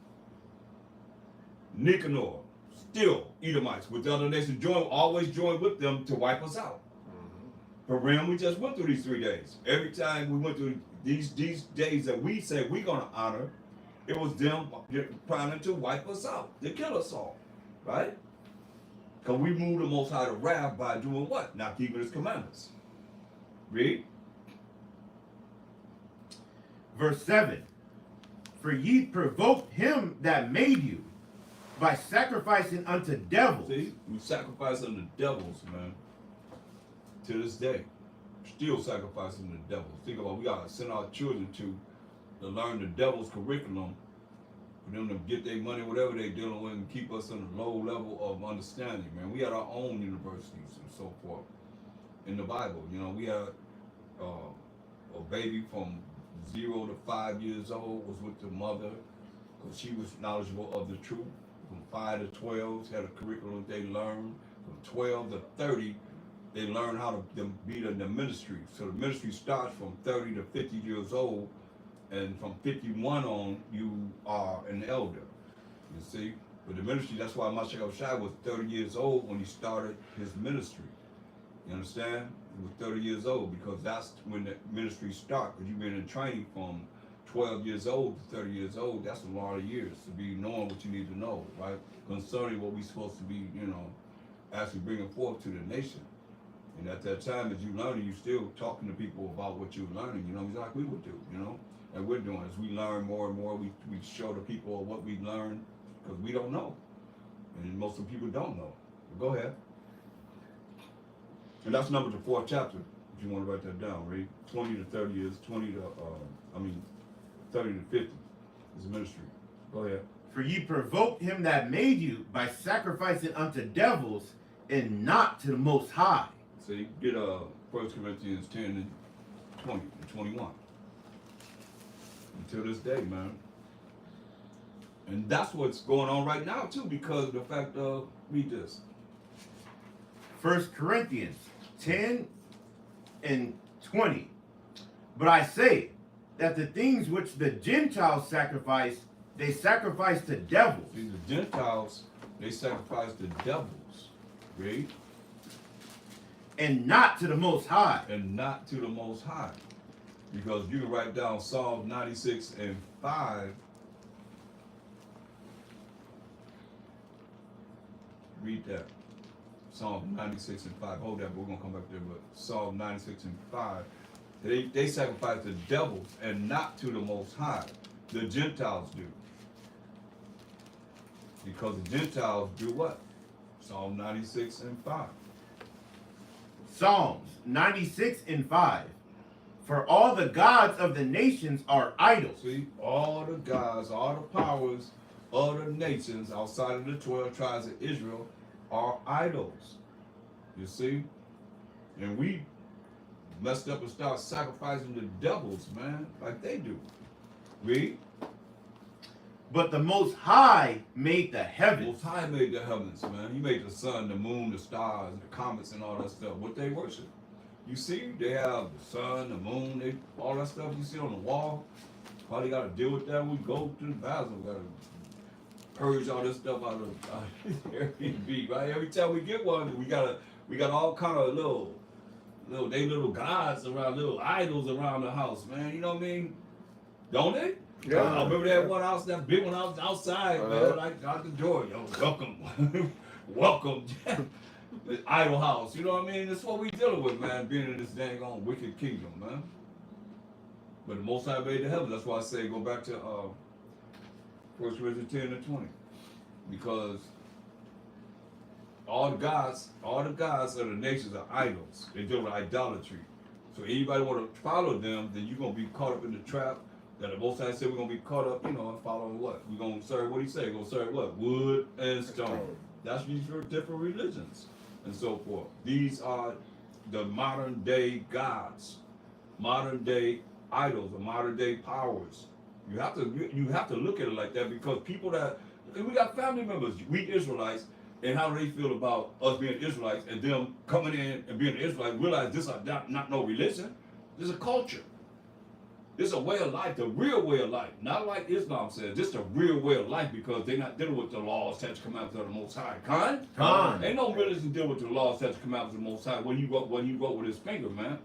Nicanor, still Edomites, with the other nations always joined with them to wipe us out. Purim, we just went through these 3 days. Every time we went through these days that we said we're going to honor, it was them planning to wipe us out, to kill us all, right? Because we moved the Most High to wrath by doing what? Not keeping His commandments. Read. Verse 7. For ye provoked Him that made you by sacrificing unto devils. See, we sacrifice unto devils, man. To this day. Still sacrificing the devils. Think about it, we got to send our children to learn the devil's curriculum for them to get their money, whatever they're dealing with, and keep us on a low level of understanding, man. We had our own universities and so forth in the Bible. You know, we had a baby from 0 to 5 years old was with the mother because she was knowledgeable of the truth. From 5 to 12, had a curriculum they learned. From 12 to 30, they learn how to be in the ministry. So the ministry starts from 30 to 50 years old, and from 51 on, you are an elder. You see? But the ministry, that's why HOI was 30 years old when he started his ministry. You understand? He was 30 years old because that's when the ministry starts. Because you've been in training from 12 years old to 30 years old. That's a lot of years to be knowing what you need to know, right? Concerning what we're supposed to be, you know, actually bringing forth to the nation. And at that time, as you learning, you're still talking to people about what you're learning, you know, just like we would do, you know? And we're doing as we learn more and more, we show the people what we learned because we don't know. And most of the people don't know. But go ahead. And that's number the 4th chapter, if you want to write that down, right? 20 to 30 years, 30 to 50 is ministry. Go ahead. For ye provoked Him that made you by sacrificing unto devils and not to the Most High. See, get 1 Corinthians 10 and 20 and 21. Until this day, man. And that's what's going on right now, too, because of the fact of, read this. 1 Corinthians 10 and 20. But I say that the things which the Gentiles sacrifice, they sacrifice to devils. See, the Gentiles, they sacrifice to devils. Read. And not to the Most High. And not to the Most High. Because you can write down Psalm 96 and 5. Read that. Psalm 96 and 5. Hold that, but we're going to come back there. But Psalm 96 and 5. They sacrifice to devils and not to the Most High. The Gentiles do. Because the Gentiles do what? Psalm 96 and 5. Psalms 96 and 5. For all the gods of the nations are idols. See, all the gods, all the powers of the nations outside of the 12 tribes of Israel are idols. You see? And we messed up and start sacrificing the devils, man, like they do. Read. But the Most High made the heavens. Most High made the heavens, man. He made the sun, the moon, the stars, the comets, and all that stuff. What they worship. You see, they have the sun, the moon, all that stuff you see on the wall. Probably got to deal with that when we go to the bathroom. Got to purge all this stuff out of Airbnb, right? Every time we get one, we got all kind of little gods around, little idols around the house, man. You know what I mean? Don't they? Yeah. I remember that one house, that big one outside, man, like out the door. Yo, welcome, welcome. The idol house, you know what I mean? That's what we dealing with, man, being in this dang on wicked kingdom, man. But the Most High made the heavens. That's why I say go back to 1 Corinthians 10 and 20. Because all the gods of the nations are idols. They deal with idolatry. So anybody want to follow them, then you're going to be caught up in the trap that the Most High said we're going to be caught up, and following what? We're going to serve, what he say? We're going to serve what? Wood and stone. That's these are different religions and so forth. These are the modern day gods, modern day idols, or modern day powers. You have to look at it like that, because people we got family members, we Israelites, and how they feel about us being Israelites and them coming in and being Israelites, realize this is not no religion. This is a culture. This is a way of life, the real way of life. Not like Islam says, this is a real way of life, because they're not dealing with the laws, statutes, commandments of the Most High. Con? Ain't no religion deal with the laws, statutes, commandments of the Most High. When you wrote with his finger, man.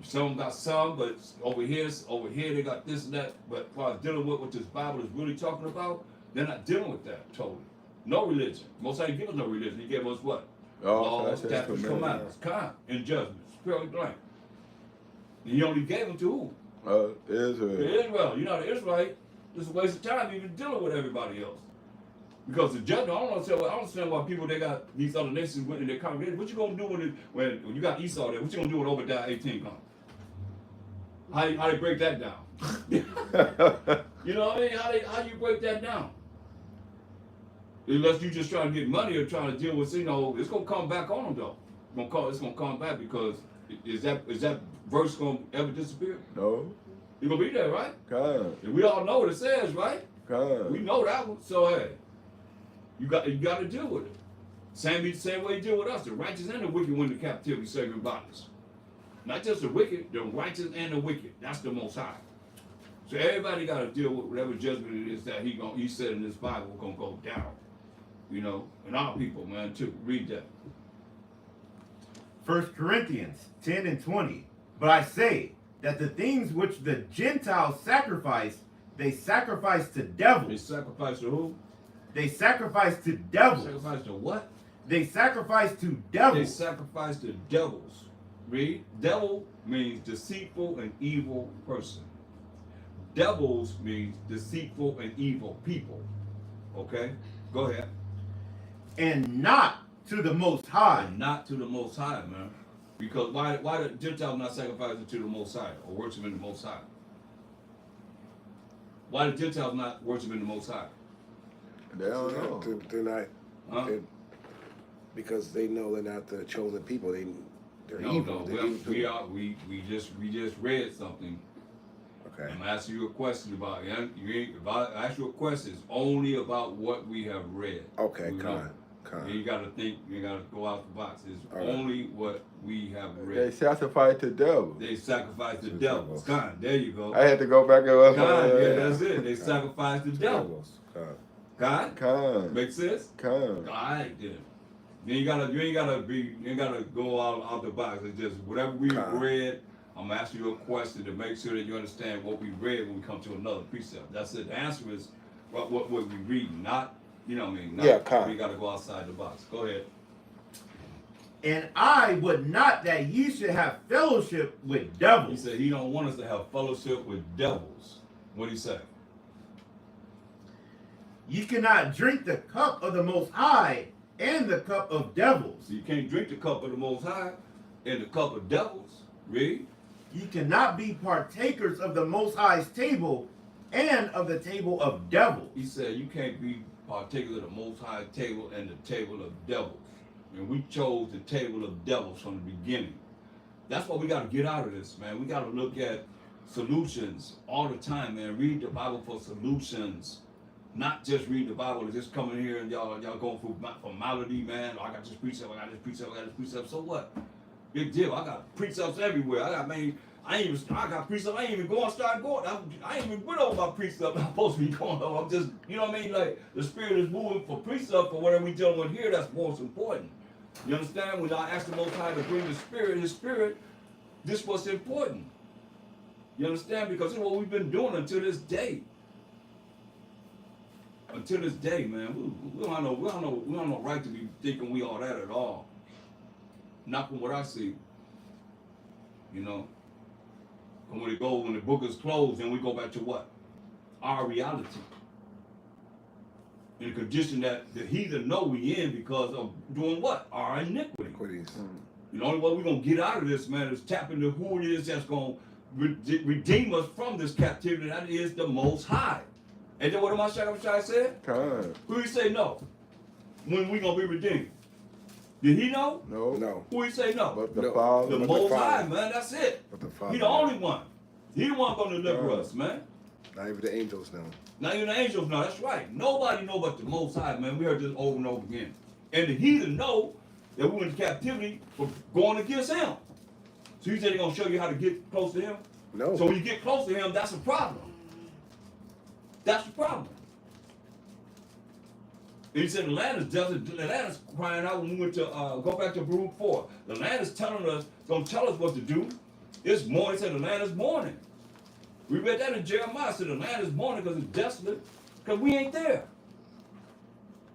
Some got some, but over here they got this and that. But while dealing with what this Bible is really talking about, they're not dealing with that totally. No religion. Most High didn't give us no religion. He gave us what? Laws, statutes, commandments, and judgments. Purely blank. And he only gave them to who? Israel. Israel. You're not an Israelite. It's a waste of time even dealing with everybody else. Because the judgment, I don't understand why people, they got these other nations went in their congregation. What you gonna do when you got Esau there? What you gonna do when Obadiah 18 comes? How they break that down? You know what I mean? How you break that down? Unless you just trying to get money or trying to deal with, it's gonna come back on them though. It's gonna come back, because is that verse gonna ever disappear? No. You're gonna be there, right? God. And we all know what it says, right? God. We know that one. So hey, you got to deal with it. Same way you deal with us. The righteous and the wicked went into captivity, serving bondage. Not just the wicked, the righteous and the wicked. That's the Most High. So everybody got to deal with whatever judgment it is that he said in this Bible gonna go down. And our people, man, too. Read that. 1 Corinthians 10 and 20. But I say that the things which the Gentiles sacrifice, they sacrifice to devils. They sacrifice to who? They sacrifice to devils. Sacrifice to what? They sacrifice to They devils. sacrifice to devils. Read. Devil means deceitful and evil person. Devils means deceitful and evil people. Okay? Go ahead. And not to the Most High. And not to the Most High, man. Because why the Gentiles not sacrificing to the Most High or worshiping the Most High? Why the Gentiles not worshiping the Most High? They don't know. They're not. Huh? Because they know they're not the chosen people. They're No, evil. no. We just read something. Okay. I'm asking you a question about it. If I ask you a question, it's only about what we have read. Okay, Con. You gotta think, you gotta go out the box. It's only what we have read. They sacrifice to devils. They sacrifice the devils. Con, there you go. I had to go back and Con, yeah, that's it. They sacrifice the devils. God. Con? Con. Make sense? Con. Alright then. You ain't gotta go out the box. It's just whatever we read. I'm gonna ask you a question to make sure that you understand what we read when we come to another precept. That's it. The answer is what we read, not you know what I mean. Not, we gotta go outside the box. Go ahead. And I would not that ye should have fellowship with devils. He said he don't want us to have fellowship with devils. What did he say? Ye cannot drink the cup of the Most High and the cup of devils. So you can't drink the cup of the Most High and the cup of devils. Read. Ye cannot be partakers of the Most High's table and of the table of devils. He said you can't be partakers of the Most High table and the table of devils. And we chose the table of devils from the beginning. That's what we got to get out of this, man. We got to look at solutions all the time, man. Read the Bible for solutions. Not just read the Bible and just come in here and y'all going through formality, man. Oh, I got this precept, I got this precept, I got this precept. So what? Big deal. I got precepts everywhere. I got precepts. I ain't even going, start going. I ain't even went over my precept. I'm supposed to be going over. I'm just, you know what I mean? Like the Spirit is moving for precept for whatever we dealing with here. That's most important. You understand? When I ask the Most High to bring the Spirit, His Spirit, this is what's important. You understand? Because this is what we've been doing until this day. Until this day, man, we don't have no right to be thinking we all that at all. Not from what I see. You know. And when the book is closed, then we go back to what? Our reality. In the condition that the heathen know we in because of doing what? Our iniquity. The only way we're going to get out of this, man, is tap into who it is that's going to redeem us from this captivity. That is the Most High. And then what am I trying to say? Who he say no? When we going to be redeemed? Did he know? No. Who he say no? But the Father. The Most High, man, that's it. But the Father. He the only one. He the one going to deliver us, man. Not even the angels know. Not even the angels know. That's right. Nobody know but the Most High, man. We heard this over and over again. And the heathen know that we went into captivity for going against him. So he said he's going to show you how to get close to him? No. So when you get close to him, that's a problem. That's the problem. And he said the land is desert. The land is crying out when we went to go back to Baruch 4. The land is telling us, going to tell us what to do. It's morning. He said the land is mourning. We read that in Jeremiah. It said the land is mourning because it's desolate, because we ain't there.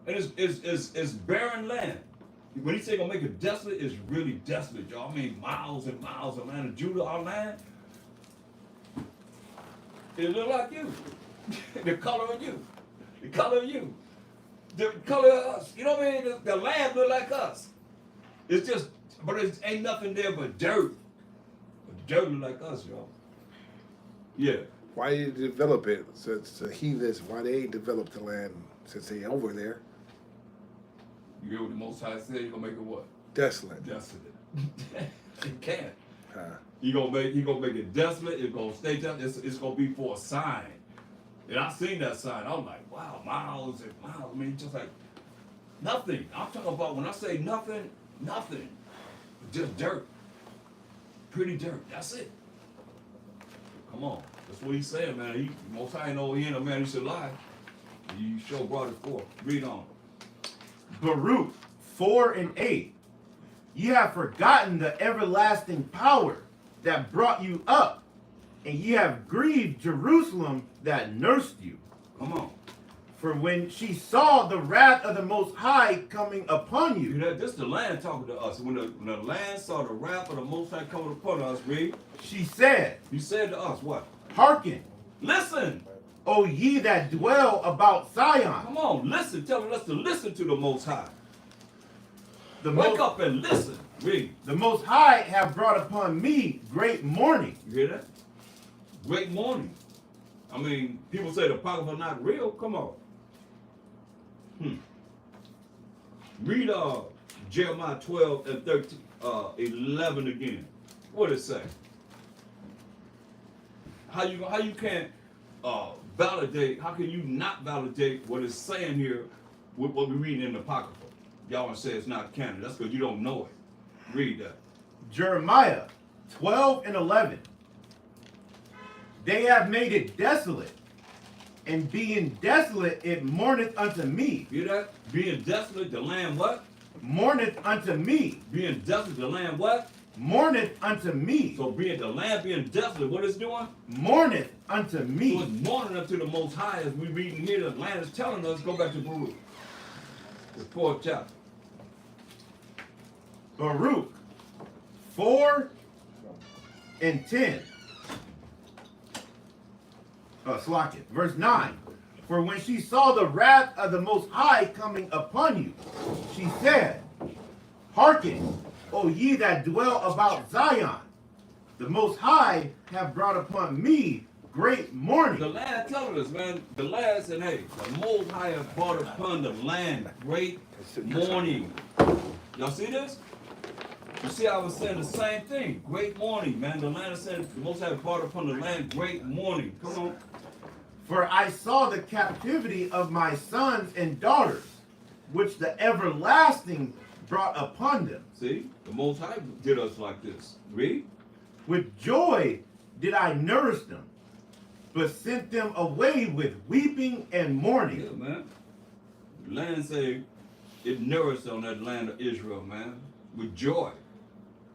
And it's barren land. When he say gonna make it desolate, it's really desolate, y'all. I mean miles and miles of land of Judah, our land. It look like you. The color of you. The color of you. The color of us. You know what I mean? The land look like us. It's just, but it ain't nothing there but dirt. But dirt look like us, y'all. Yeah. Why did you develop it? Since the heathens, why they ain't developed the land since they over there? You hear what the Most High said? He gonna make it what? Desolate. Desolate. He can't. Huh. He gonna make it desolate. It's gonna stay desolate. It's gonna be for a sign. And I seen that sign. I was like, wow, miles and miles. I mean, just like nothing. I'm talking about when I say nothing, nothing. Just dirt. Pretty dirt. That's it. Come on. That's what he's saying, man. He Most High know he ain't a man who should lie. He sure brought it forth. Read on. Baruch 4 and 8. Ye have forgotten the everlasting power that brought you up, and ye have grieved Jerusalem that nursed you. Come on. For when she saw the wrath of the Most High coming upon you. This is the land talking to us. When the land saw the wrath of the Most High coming upon us, read. She said. He said to us, what? Hearken. Listen. O ye that dwell about Zion. Come on, listen. Telling us to listen to the Most High. Wake up and listen. Read. The Most High have brought upon me great mourning. You hear that? Great mourning. I mean, people say the apocrypha not real. Come on. Read Jeremiah 12 and 13, 11 again. What it say? How you can't validate? How can you not validate what it's saying here with what we read in the apocrypha? Y'all want to say it's not canon? That's because you don't know it. Read that. Jeremiah 12 and 11. They have made it desolate, and being desolate, it mourneth unto me. Hear that? Being desolate, the land what? mourneth unto me. Being desolate, the land what? Mourneth unto me. So the land being desolate, what it's doing? Mourneth unto So me. it's mourning unto the Most High. As we reading here, the land is telling us, go back to Baruch, the 4th chapter. Baruch 4 and 10. Slacken. Verse 9. For when she saw the wrath of the Most High coming upon you, she said, Hearken, O ye that dwell about Zion. The Most High have brought upon me great mourning. The land telling us, man, the land said, hey, the Most High have brought upon the land great mourning. Y'all see this? You see, I was saying the same thing. Great mourning, man. The land said, the Most High brought upon the land great mourning. Come on. For I saw the captivity of my sons and daughters, which the everlasting brought upon them. See, the Most High did us like this. Read. With joy did I nourish them, but sent them away with weeping and mourning. Yeah, man. The land say it nourished on that land of Israel, man, with joy.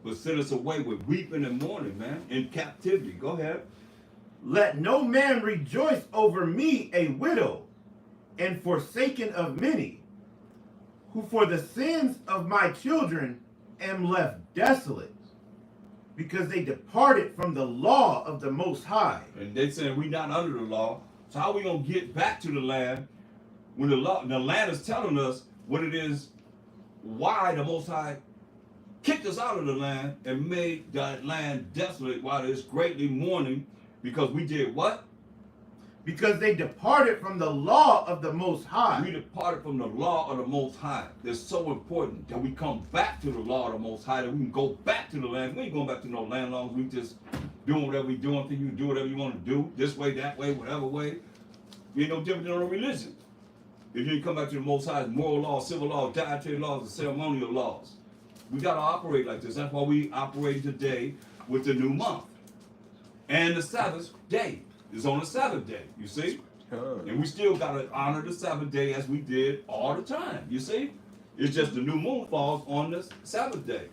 But sent us away with weeping and mourning, man, in captivity. Go ahead. Let no man rejoice over me, a widow, and forsaken of many, who for the sins of my children am left desolate, because they departed from the law of the Most High. And they said we not under the law. So how we gonna get back to the land when the land is telling us what it is, why the Most High kicked us out of the land and made that land desolate while it's greatly mourning, because we did what? Because they departed from the law of the Most High. We departed from the law of the Most High. It's so important that we come back to the law of the Most High, that we can go back to the land. We ain't going back to no land long as we just doing whatever we doing. Think you do whatever you want to do, this way, that way, whatever way. You ain't no different than a religion. If you ain't come back to the Most High's moral laws, civil laws, dietary laws, and ceremonial laws. We got to operate like this. That's why we operate today with the new month. And the Sabbath day is on the Sabbath day, you see? And we still got to honor the Sabbath day as we did all the time, you see? It's just the new moon falls on the Sabbath day,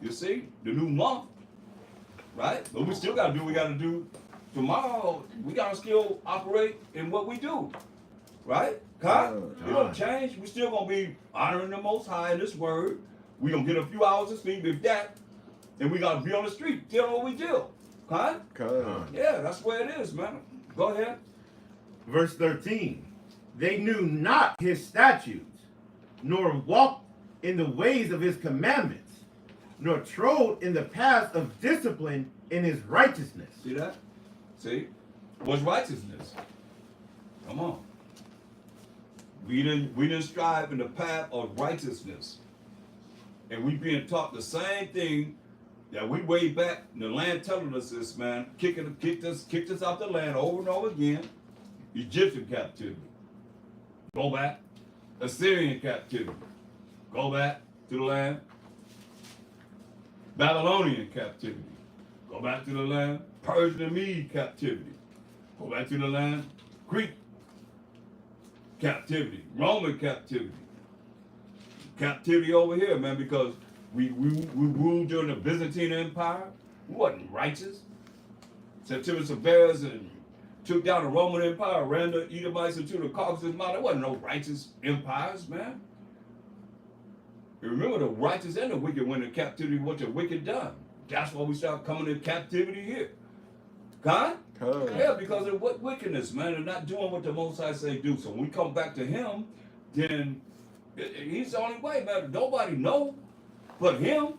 you see? The new month, right? But we still got to do what we got to do tomorrow. We got to still operate in what we do, right? It don't change. We still going to be honoring the Most High in this word. We going to get a few hours of sleep, if that, and we got to be on the street, tell what we do. Yeah, that's where it is, man. Go ahead. Verse 13. They knew not his statutes, nor walked in the ways of his commandments, nor trod in the paths of discipline in his righteousness. See that? See? What's righteousness? Come on. We didn't strive in the path of righteousness. And we being taught the same thing that we way back, the land telling us this, man, kicked us out the land over and over again. Egyptian captivity. Go back. Assyrian captivity. Go back to the land. Babylonian captivity. Go back to the land. Persian and Mede captivity. Go back to the land. Greek captivity. Roman captivity. Captivity over here, man, because we ruled during the Byzantine Empire. We wasn't righteous. Septimius Severus and took down the Roman Empire, ran the Edomites into the Caucasus Mountain. There wasn't no righteous empires, man. You remember, the righteous and the wicked went in captivity, what the wicked done. That's why we start coming in captivity here. Yeah, because of what wickedness, man. They're not doing what the Most High say do. So when we come back to him, then he's the only way, man. Nobody knows but him.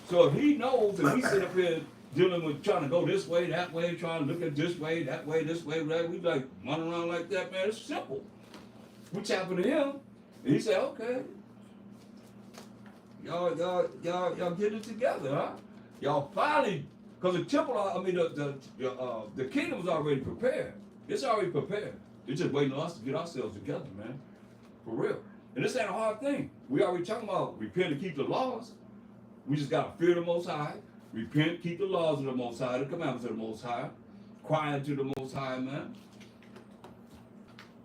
So if he knows and he's sitting up here dealing with trying to go this way, that way, trying to look at this way, that way, this way, that, we like running around like that, man. It's simple. We tapping to him, and he said, okay, y'all get it together, huh? Y'all finally, because the temple, the kingdom was already prepared. It's already prepared. It's just waiting on us to get ourselves together, man. For real. And this ain't a hard thing. We already talking about repent and keep the laws. We just got to fear the Most High, repent, keep the laws of the Most High, the commandments of the Most High, crying to the Most High, man.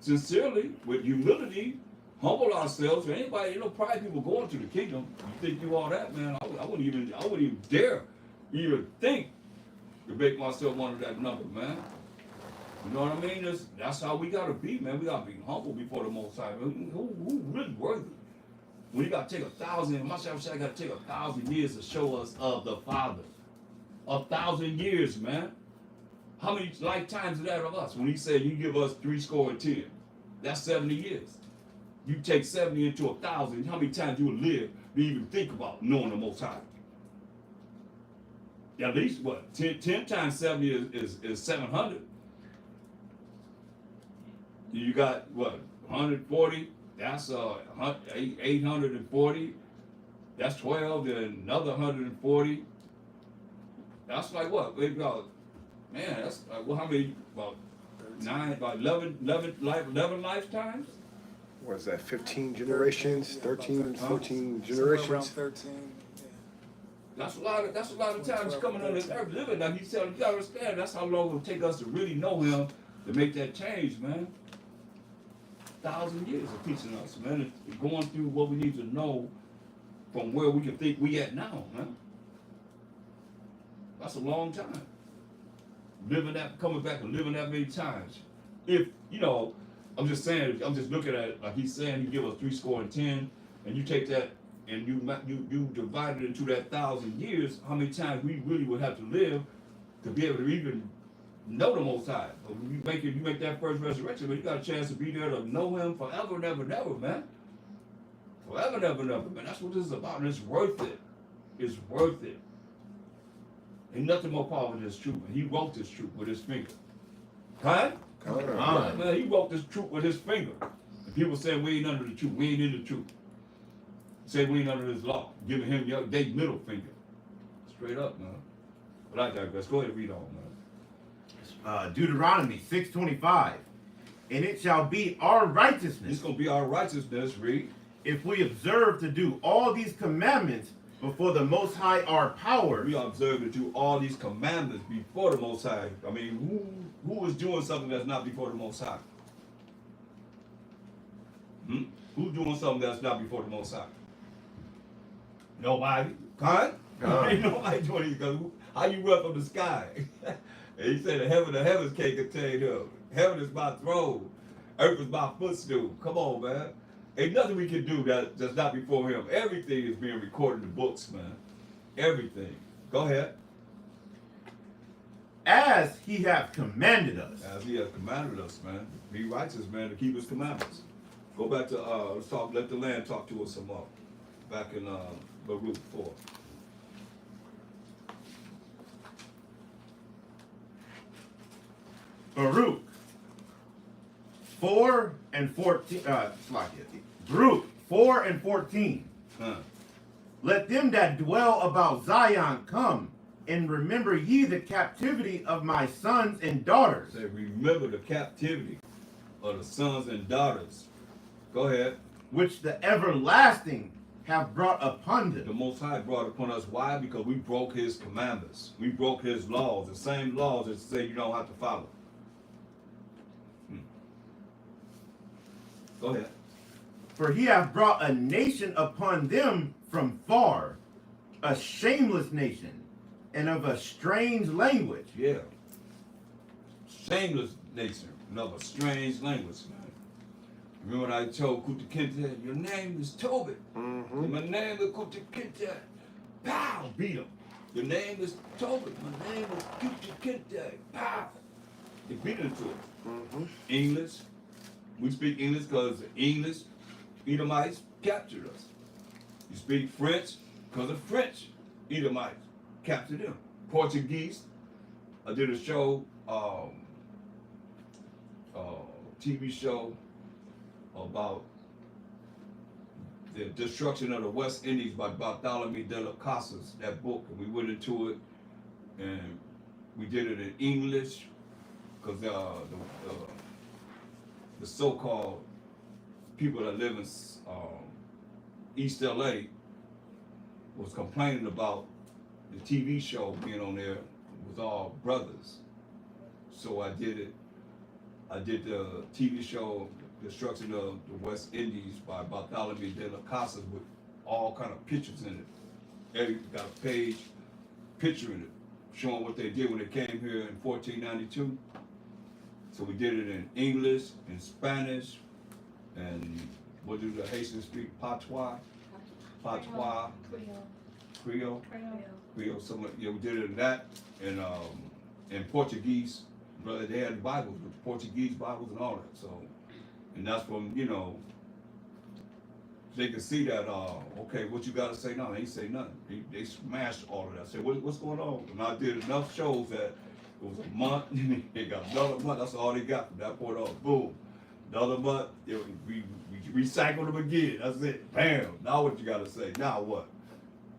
Sincerely, with humility, humble ourselves. Anybody, pride people going to the kingdom. You think you all that, man? I wouldn't even dare even think to make myself one of that number, man. You know what I mean? That's how we gotta be, man. We gotta be humble before the Most High. Who really worthy? When you gotta take 1,000, myself said I gotta take 1,000 years to show us of the Father. 1,000 years, man. How many lifetimes is that of us? When he said you give us 70, that's 70 years. You take 70 into 1,000, how many times you would live to even think about knowing the Most High? At least what? 10 times 70 is 700. You got what? 140. That's 840. That's 12. Then another 140. That's like what? Maybe about, man. That's like, well, how many? About 11 lifetimes. What is that? 15 generations, 13, 14 Somewhere around generations. 13. That's a lot of times coming on this earth living. Like he's telling you, gotta understand. That's how long it will take us to really know him to make that change, man. 1,000 years of teaching us, man. It's going through what we need to know from where we can think we at now, man. That's a long time. Coming back and living that many times. If, I'm just saying, I'm just looking at it, like he's saying, he give us 10, and you take that and you divide it into that 1,000 years, how many times we really would have to live to be able to even know the Most High. But when you make that first resurrection, man, you got a chance to be there to know him forever and ever and ever, man. Forever and ever and ever, man. That's what this is about, and it's worth it. It's worth it. Ain't nothing more powerful than this truth, man. He wrote this truth with his finger. Huh? Man, he wrote this truth with his finger. And people say we ain't under the truth. We ain't in the truth. Say we ain't under this law. Giving him their middle finger. Straight up, man. But I digress. Go ahead and read on, man. Deuteronomy 6:25. And it shall be our righteousness. It's going to be our righteousness, read. If we observe to do all these commandments before the Most High our power. We observe to do all these commandments before the Most High. I mean, who is doing something that's not before the Most High? Who's doing something that's not before the Most High? Nobody. Huh? Ain't nobody doing it because how you run from the sky? And he said the heavens can't contain him. Heaven is my throne. Earth is my footstool. Come on, man. Ain't nothing we can do that's not before him. Everything is being recorded in the books, man. Everything. Go ahead. As he hath commanded us. As he has commanded us, man. Be righteous, man, to keep his commandments. Go back to, let's talk, let the land talk to us some more. Back in Baruch 4. Baruch 4 and 14. Baruch 4 and 14. Let them that dwell about Zion come, and remember ye the captivity of my sons and daughters. Say, remember the captivity of the sons and daughters. Go ahead. Which the everlasting have brought upon them. The Most High brought upon us. Why? Because we broke his commandments. We broke his laws. The same laws that say you don't have to follow. Go ahead. For he hath brought a nation upon them from far, a shameless nation, and of a strange language. Yeah. Shameless nation and of a strange language, man. Remember when I told Kuta Kinte, your name is Tobit. My name is Kuta Kinte. Pow! Beat him. Your name is Tobit. My name is Kuta Kinte. Pow! They beat him to it. English. We speak English because the English Edomites captured us. You speak French because the French Edomites captured them. Portuguese. I did a show, TV show about the destruction of the West Indies by Bartholomew de las Casas, that book, and we went into it, and we did it in English, because the so-called people that live in East LA was complaining about the TV show being on there with all brothers. So I did it. I did the TV show destruction of the West Indies by Bartholomew de las Casas with all kind of pictures in it. Every got a page picture in it showing what they did when they came here in 1492. So we did it in English, in Spanish, and what do the Haitians speak? Patois, Creole. Some, yeah, we did it in that, and in Portuguese. Brother, they had the Bibles, with Portuguese Bibles and all that. So, and that's from, you know, they could see that. Okay, what you got to say now? They ain't say nothing. They smashed all of that. I said, what's going on? And I did enough shows that it was a month. They got another month. That's all they got from that point on. Boom. Another month. We recycled them again. That's it. Bam. Now what you got to say? Now what?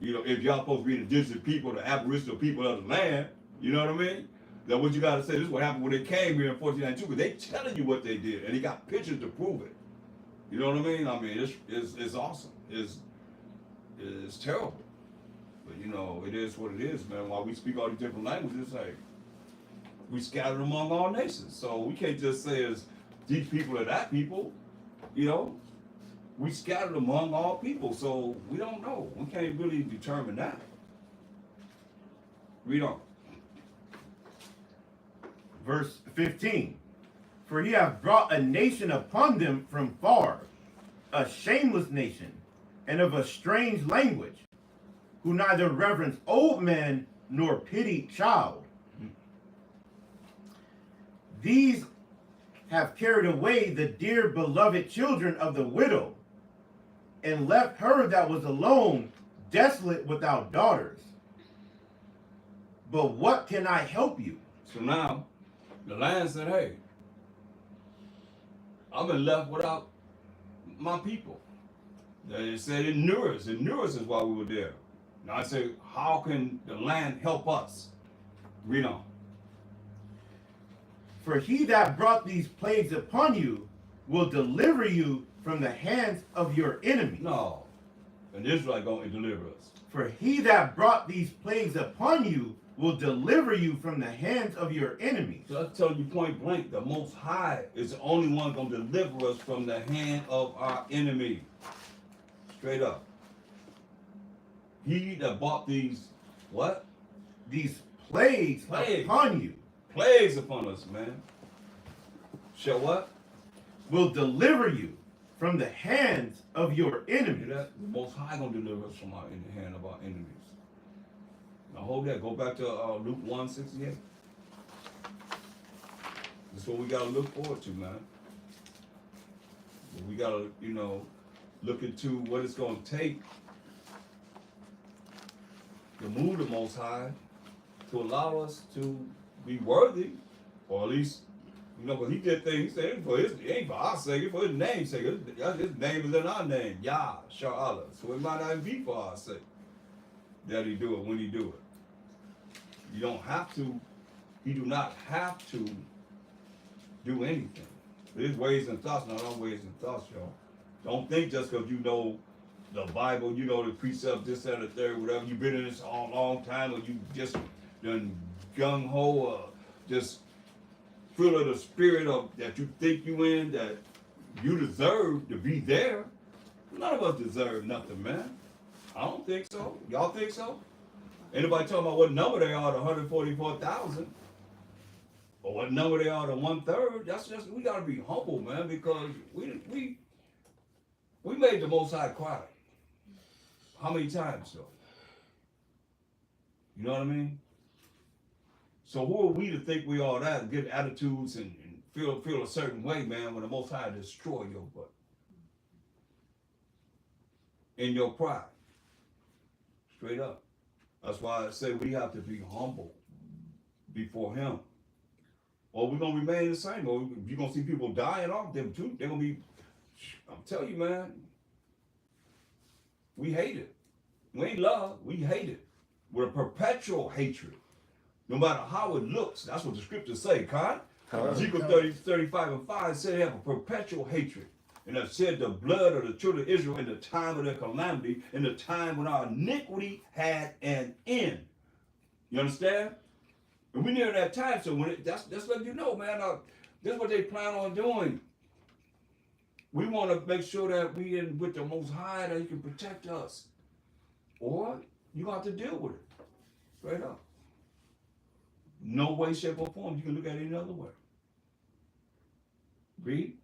You know, if y'all supposed to be the indigenous people, the aboriginal people of the land, you know what I mean? Then what you got to say? This is what happened when they came here in 1492. Because they telling you what they did, and they got pictures to prove it. You know what I mean? I mean, it's awesome. It's terrible. But, you know, it is what it is, man. While we speak all these different languages, like, we scattered among all nations. So we can't just say it's these people or that people, you know? We scattered among all people, so we don't know. We can't really determine that. Read on. Verse 15. For he hath brought a nation upon them from far, a shameless nation, and of a strange language, who neither reverence old man nor pity child. These have carried away the dear beloved children of the widow, and left her that was alone, desolate without daughters. But what can I help you? So now, the land said, hey, I've been left without my people. They said in Neurus is why we were there. Now I say, how can the land help us? Read on. For he that brought these plagues upon you will deliver you from the hands of your enemies. No. And Israel going to deliver us. For he that brought these plagues upon you will deliver you from the hands of your enemies. So I tell you point blank, the Most High is the only one going to deliver us from the hand of our enemy. Straight up. He that brought these, what? These plagues upon you. Plagues upon us, man. Shall what? Will deliver you from the hands of your enemies. Hear that? The Most High going to deliver us from in the hand of our enemies. Now hold that. Go back to Luke 1:68. That's what we got to look forward to, man. We got to, you know, look into what it's going to take to move the Most High to allow us to be worthy, or at least, you know, because he did things, he said, it ain't for our sake, it's for his name's sake. His name is in our name, Yah, Sha'Allah. So it might not even be for our sake that he do it when he do it. You don't have to, you do not have to do anything. His ways and thoughts, not our ways and thoughts, y'all. Don't think just because you know the Bible, you know the precepts, this, that, and the third, whatever, you've been in this a long time, or you just done gung-ho, or just full of the spirit of that you think you in, that you deserve to be there. None of us deserve nothing, man. I don't think so. Y'all think so? Anybody talking about what number they are, the 144,000? Or what number they are, the 1/3? That's just, we gotta be humble, man, because we made the Most High cry. How many times though? You know what I mean? So who are we to think we are that and get attitudes and feel a certain way, man, when the Most High destroy your butt? In your pride. Straight up. That's why I say we have to be humble before him. Or we're going to remain the same. Or you're going to see people dying off them too. They're going to be, I'm telling you, man, we hate it. We ain't love, we hate it. With a perpetual hatred. No matter how it looks. That's what the scriptures say, Con. Ezekiel 35:5 said they have a perpetual hatred. And have shed the blood of the children of Israel in the time of their calamity, in the time when our iniquity had an end. You understand? And we near that time, so when that's letting you know, man, this is what they plan on doing. we want to make sure that we in with the Most High, that He can protect us. Or you have to deal with it. Straight up. No way, shape, or form you can look at it any other way. Read.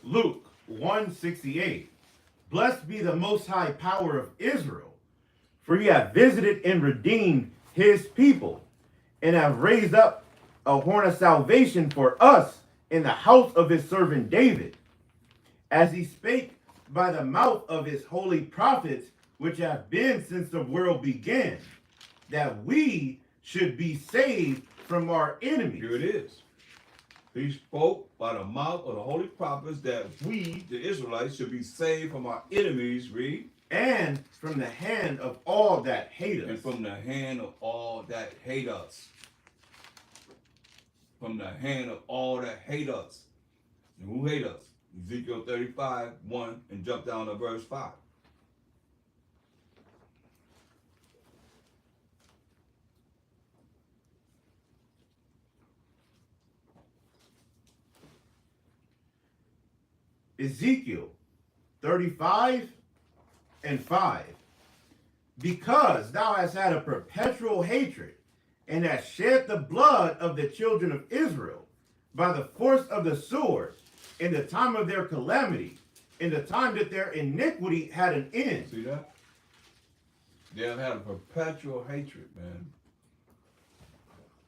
Luke 1:68. Blessed be the most high power of Israel, for he hath visited and redeemed his people, and have raised up a horn of salvation for us in the house of his servant David, as he spake by the mouth of his holy prophets, which have been since the world began, that we should be saved from our enemies. Here it is. He spoke by the mouth of the holy prophets that we, the Israelites, should be saved from our enemies, read. And from the hand of all that hate us. And from the hand of all that hate us. From the hand of all that hate us. And who hate us? Ezekiel 35:1, and jump down to verse 5. Ezekiel 35:5. Because thou hast had a perpetual hatred, and hast shed the blood of the children of Israel by the force of the sword, in the time of their calamity, in the time that their iniquity had an end. See that? They have had a perpetual hatred, man.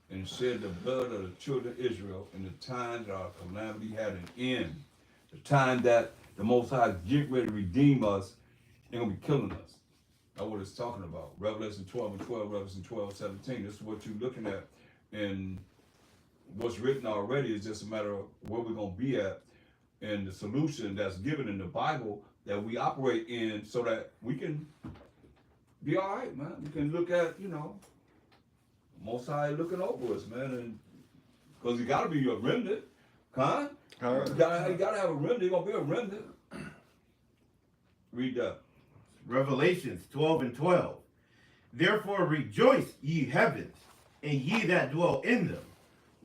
And shed the blood of the children of Israel in the time that our calamity had an end. The time that the Most High get ready to redeem us, they're going to be killing us. That's what it's talking about. Revelation 12:12, Revelation 12:17. This is what you're looking at. And what's written already is just a matter of where we're going to be at, and the solution that's given in the Bible that we operate in, so that we can be all right, man. We can look at, Most High looking over us, man. And because you got to be a remnant, huh? You gotta have a remnant. You're going to be a remnant. Read that. Revelations 12:12. Therefore rejoice, ye heavens, and ye that dwell in them.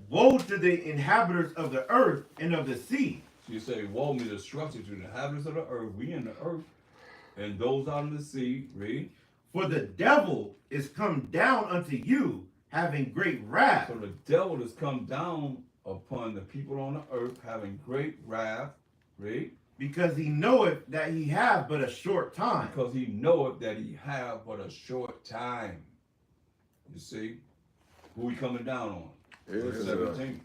Woe to the inhabitants of the earth and of the sea. So you say, woe me destruction to the inhabitants of the earth, we in the earth, and those out in the sea. Read. For the devil is come down unto you, having great wrath. So the devil has come down upon the people on the earth, having great wrath. Read. Because he knoweth that he have but a short time. Because he knoweth that he have but a short time. You see? Who he coming down on? Verse 17.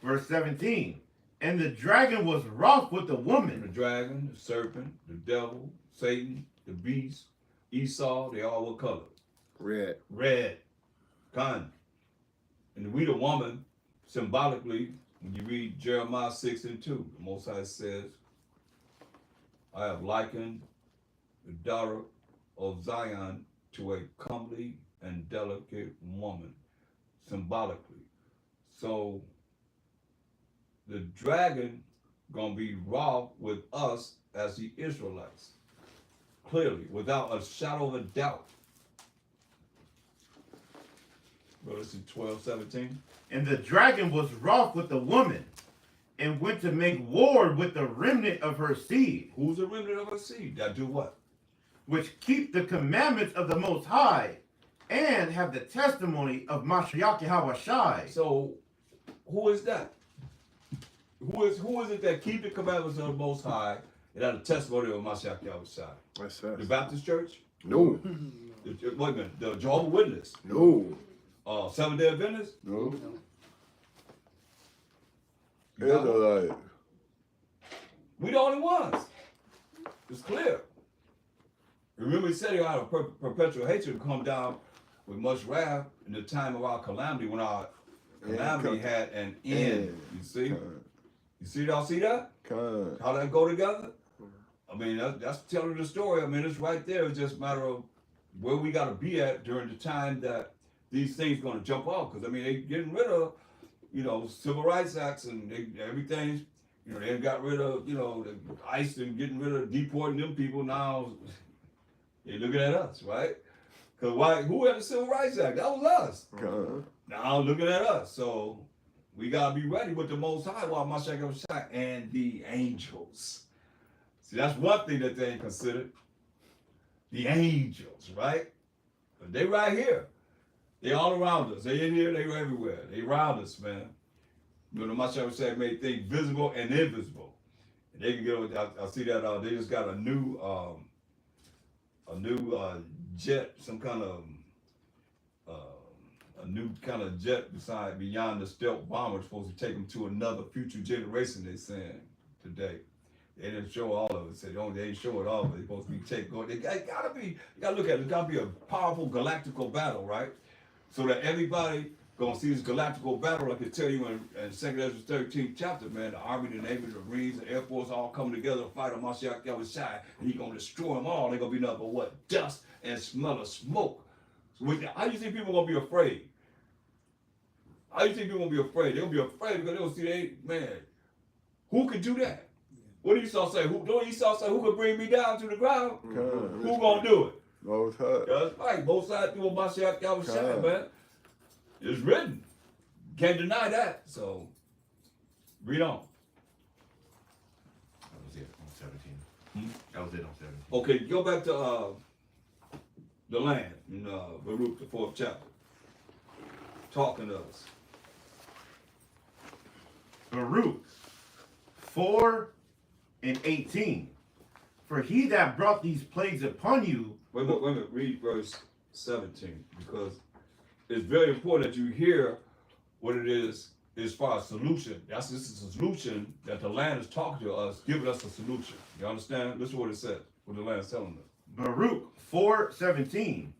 Verse 17. And the dragon was wroth with the woman. The dragon, the serpent, the devil, Satan, the beast, Esau, they all were colored. Red. Kind. And we, the woman, symbolically, when you read Jeremiah 6:2, the Most High says, I have likened the daughter of Zion to a comely and delicate woman, symbolically. So the dragon gonna be wroth with us as the Israelites, clearly, without a shadow of a doubt. Revelation 12:17. And the dragon was wroth with the woman, and went to make war with the remnant of her seed. Who's the remnant of her seed? That do what? Which keep the commandments of the Most High, and have the testimony of Mashiach Yahushai. So, who is that? Who is it that keep the commandments of the Most High and have the testimony of Mashiach Yahushai? That's us. The Baptist Church? No. Wait a minute. The Jehovah's Witness? No. Seventh-day Adventists? No. You got one? Israelite. We the only ones. It's clear. Remember, he said he had a perpetual hatred to come down with much wrath in the time of our calamity, when our calamity had an end. You see? You see, y'all see that? How that go together? I mean, that's telling the story. I mean, it's right there. It's just a matter of where we got to be at during the time that these things going to jump off. Because, I mean, they getting rid of, civil rights acts and everything. They got rid of, the ICE and getting rid of deporting them people. Now they looking at us, right? Because who had the Civil Rights Act? That was us. Now looking at us. So We gotta be ready with the Most High while Mashiach Yahushua and the angels. See, that's one thing that they ain't considered. The angels, right? But they right here. They all around us. They in here, they everywhere. They around us, man. You know, Mashiach Yahushua made things visible and invisible. And they can get. I see that they just got a new jet, some kind of a new kind of jet beyond the stealth bomber, supposed to take them to another future generation. They saying today. They didn't show all of it. Said, oh, they ain't show it all, but they supposed to be going. They gotta be. You gotta look at it. It's gotta be a powerful galactical battle, right? So that everybody gonna see this galactical battle, like they tell you in 2nd Ezra 13th chapter, man. The Army, the Navy, the Marines, the Air Force all coming together to fight on Mashiach Yahushua, and he gonna destroy them all. They gonna be nothing but what? Dust and smell of smoke. So how do you think people gonna be afraid? How do you think people gonna be afraid? They'll be afraid because they'll see, man, who could do that? What do Esau say? Who could bring me down to the ground? Who gonna do it? Most High. That's right. Both sides through a Mashiach Yahushua, man. It's written. Can't deny that. So, read on. That was it on 17. That was it on 17. Okay, go back to the land in Baruch, the 4th chapter. Talking to us. Baruch 4:18. For he that brought these plagues upon you. Wait a minute. Read verse 17, because it's very important that you hear what it is as far as solution. This is a solution that the land is talking to us, giving us a solution. You understand? Listen to what it says, what the land is telling us. Baruch 4:17.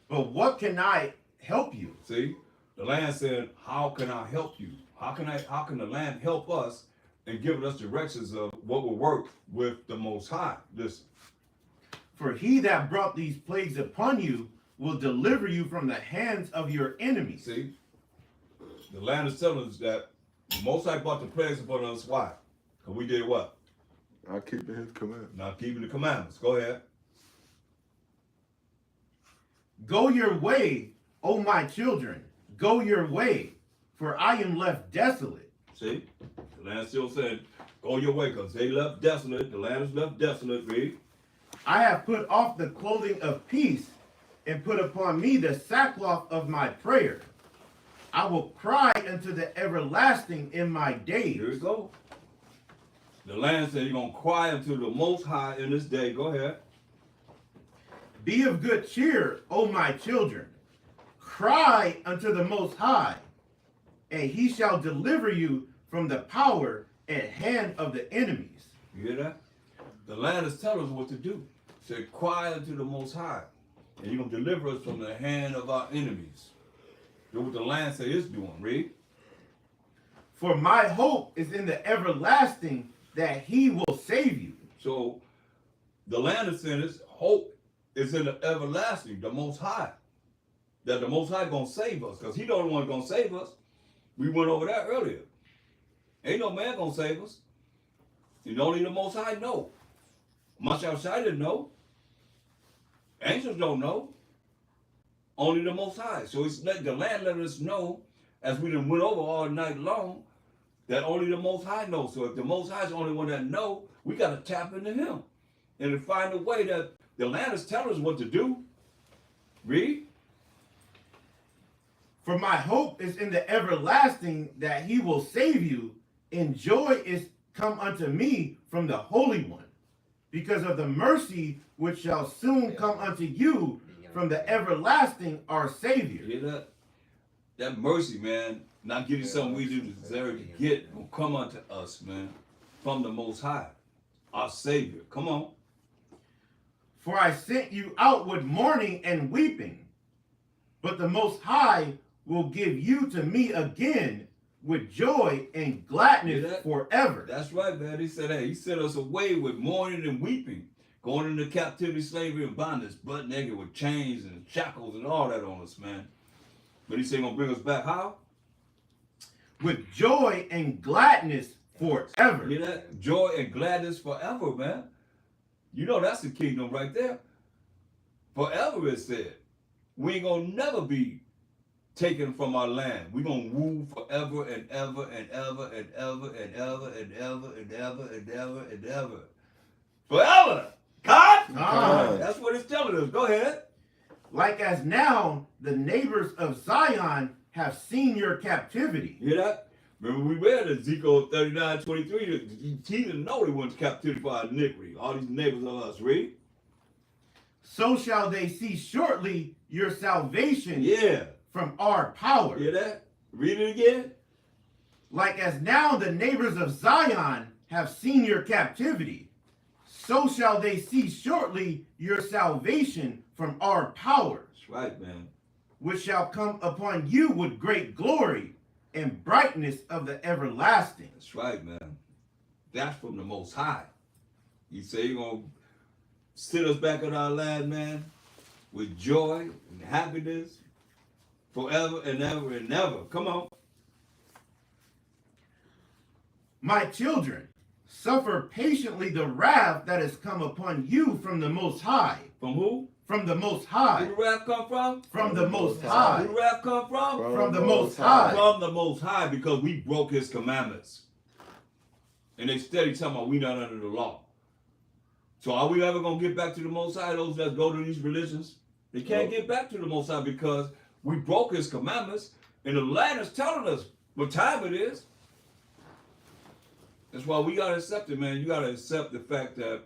But what can I help you? See? The land said, how can I help you? How can the land help us and give us directions of what will work with the Most High? Listen. For he that brought these plagues upon you will deliver you from the hands of your enemies. See? The land is telling us that the Most High brought the plagues upon us. Why? Because we did what? Not keeping his commandments. Not keeping the commandments. Go ahead. Go your way, O my children. Go your way, for I am left desolate. See? The land still said, go your way, because they left desolate. The land is left desolate. Read. I have put off the clothing of peace and put upon me the sackcloth of my prayer. I will cry unto the everlasting in my days. Here we go. The land said, you're going to cry unto the Most High in this day. Go ahead. Be of good cheer, O my children. Cry unto the Most High, and he shall deliver you from the power and hand of the enemies. You hear that? The land is telling us what to do. It said, cry unto the Most High, and you're going to deliver us from the hand of our enemies. Do what the land say it's doing. Read. For my hope is in the everlasting, that he will save you. So the land is saying its hope is in the everlasting, the Most High. That the Most High going to save us, because he the only one going to save us. We went over that earlier. Ain't no man going to save us. And only the Most High know. Mashiach didn't know. Angels don't know. Only the Most High. So it's let the land let us know, as we done went over all night long, that only the Most High knows. So if the Most High is the only one that know, we got to tap into him. And to find a way that the land is telling us what to do. Read. For my hope is in the everlasting, that he will save you, and joy is come unto me from the Holy One, because of the mercy which shall soon come unto you from the everlasting, our Savior. You hear that? That mercy, man, not getting something we do deserve to get, will come unto us, man, from the Most High, our Savior. Come on. For I sent you out with mourning and weeping, but the Most High will give you to me again with joy and gladness forever. That's right, man. He said, hey, he sent us away with mourning and weeping, going into captivity, slavery, and bondage, butt naked with chains and shackles and all that on us, man. But he said he's going to bring us back how? With joy and gladness forever. Hear that? Joy and gladness forever, man. You know that's the kingdom right there. Forever, it said. We ain't going to never be taken from our land. We're gonna rule forever and ever and ever and ever and ever and ever and ever and ever and ever. Forever. God? God. That's what it's telling us. Go ahead. Like as now the neighbors of Zion have seen your captivity. You hear that? Remember we read Ezekiel 39:23. He didn't know they went to captivity for our iniquity. All these neighbors of us, read. So shall they see shortly your salvation Yeah. from our power. Hear that? Read it again. Like as now the neighbors of Zion have seen your captivity, so shall they see shortly your salvation from our power. That's right, man. Which shall come upon you with great glory and brightness of the everlasting. That's right, man. That's from the Most High. He said you're going to sit us back in our land, man, with joy and happiness forever and ever and ever. Come on. My children, suffer patiently the wrath that has come upon you from the Most High. From who? From the Most High. Who the wrath come from? From the Most High. Who the wrath come from? From the Most High. From the Most High, because we broke his commandments. And they steady talking about we not under the law. So are we ever going to get back to the Most High, those that go to these religions? They can't get back to the Most High because we broke his commandments, and the land is telling us what time it is. That's why we got to accept it, man. You got to accept the fact that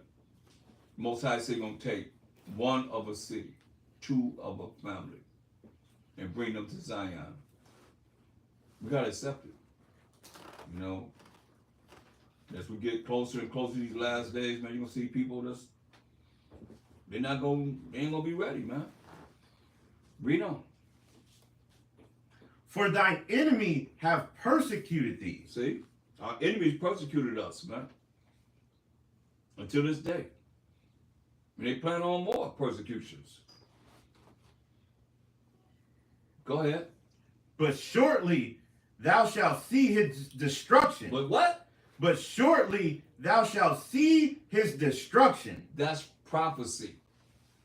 Most High is going to take one of a city, two of a family, and bring them to Zion. We got to accept it. You know, as we get closer and closer to these last days, man, you're going to see people they ain't going to be ready, man. Read on. For thine enemy have persecuted thee. See? Our enemies persecuted us, man. Until this day. And they plan on more persecutions. Go ahead. But shortly thou shalt see his destruction. But what? But shortly thou shalt see his destruction. That's prophecy.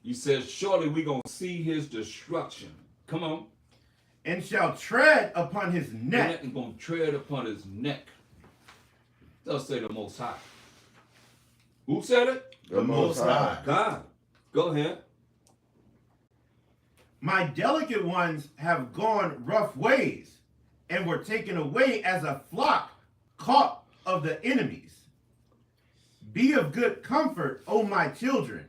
He says, surely we're going to see his destruction. Come on. And shall tread upon his neck. And going to tread upon his neck. Thus say the Most High. Who said it? The Most High. God. Go ahead. My delicate ones have gone rough ways, and were taken away as a flock caught of the enemies. Be of good comfort, O my children,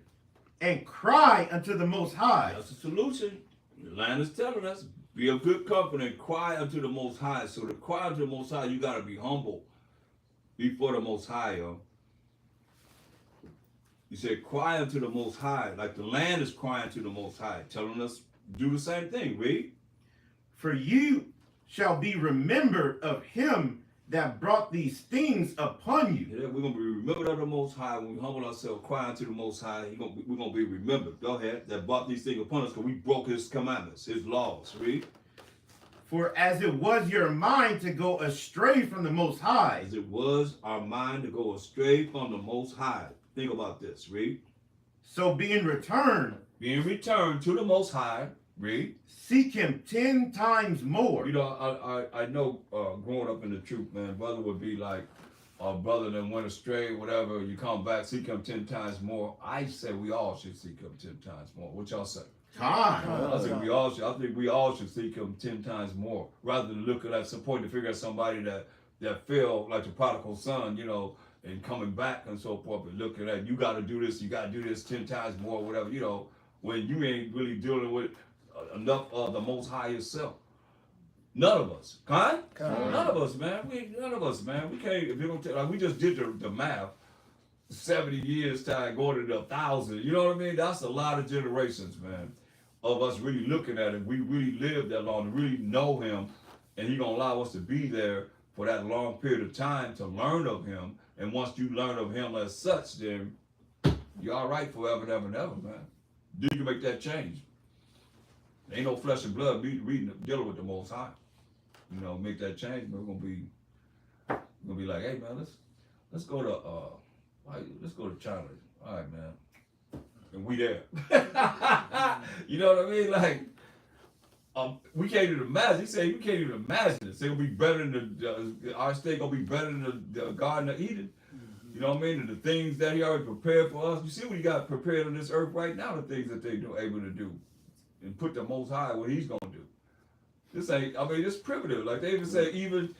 and cry unto the Most High. That's the solution. The land is telling us, be of good comfort and cry unto the Most High. So to cry unto the Most High, you got to be humble before the Most High, yo. He said, cry unto the Most High, like the land is crying to the Most High, telling us do the same thing. Read. For you shall be remembered of him that brought these things upon you. Yeah, we're going to be remembered of the Most High. When we humble ourselves, cry unto the Most High, we're going to be remembered. Go ahead. That brought these things upon us because we broke his commandments, his laws. Read. For as it was your mind to go astray from the Most High. As it was our mind to go astray from the Most High. Think about this. Read. So being returned. Being returned to the Most High. Read. Seek him 10 times more. You know, I know growing up in the truth, man, brother would be like, brother that went astray, whatever, you come back, seek him 10 times more. I say we all should seek him 10 times more. What y'all say? I think we all should seek him 10 times more, rather than looking at some point to figure out somebody that feel like the prodigal son, you know, and coming back and so forth, and looking at, you got to do this, you got to do this 10 times more, whatever, you know, when you ain't really dealing with enough of the Most High yourself. None of us. None of us, man. None of us, man. We can't, if you don't like, we just did the math. 70 years time going to 1,000. You know what I mean? That's a lot of generations, man, of us really looking at him. We really lived that long to really know him, and he gonna allow us to be there for that long period of time to learn of him. And once you learn of him as such, then you're all right forever and ever and ever, man. Then you can make that change. Ain't no flesh and blood dealing with the Most High. You know, make that change. We're gonna be like, hey man, let's go to China. All right, man. And we there. You know what I mean? Like, we can't even imagine. He said we can't even imagine it. Say it'll be better than our state gonna be better than the Garden of Eden. You know what I mean? And the things that he already prepared for us. You see what he got prepared on this earth right now, the things that they're able to do. And put the Most High what he's gonna do. This ain't, I mean, it's primitive. Like they even say, even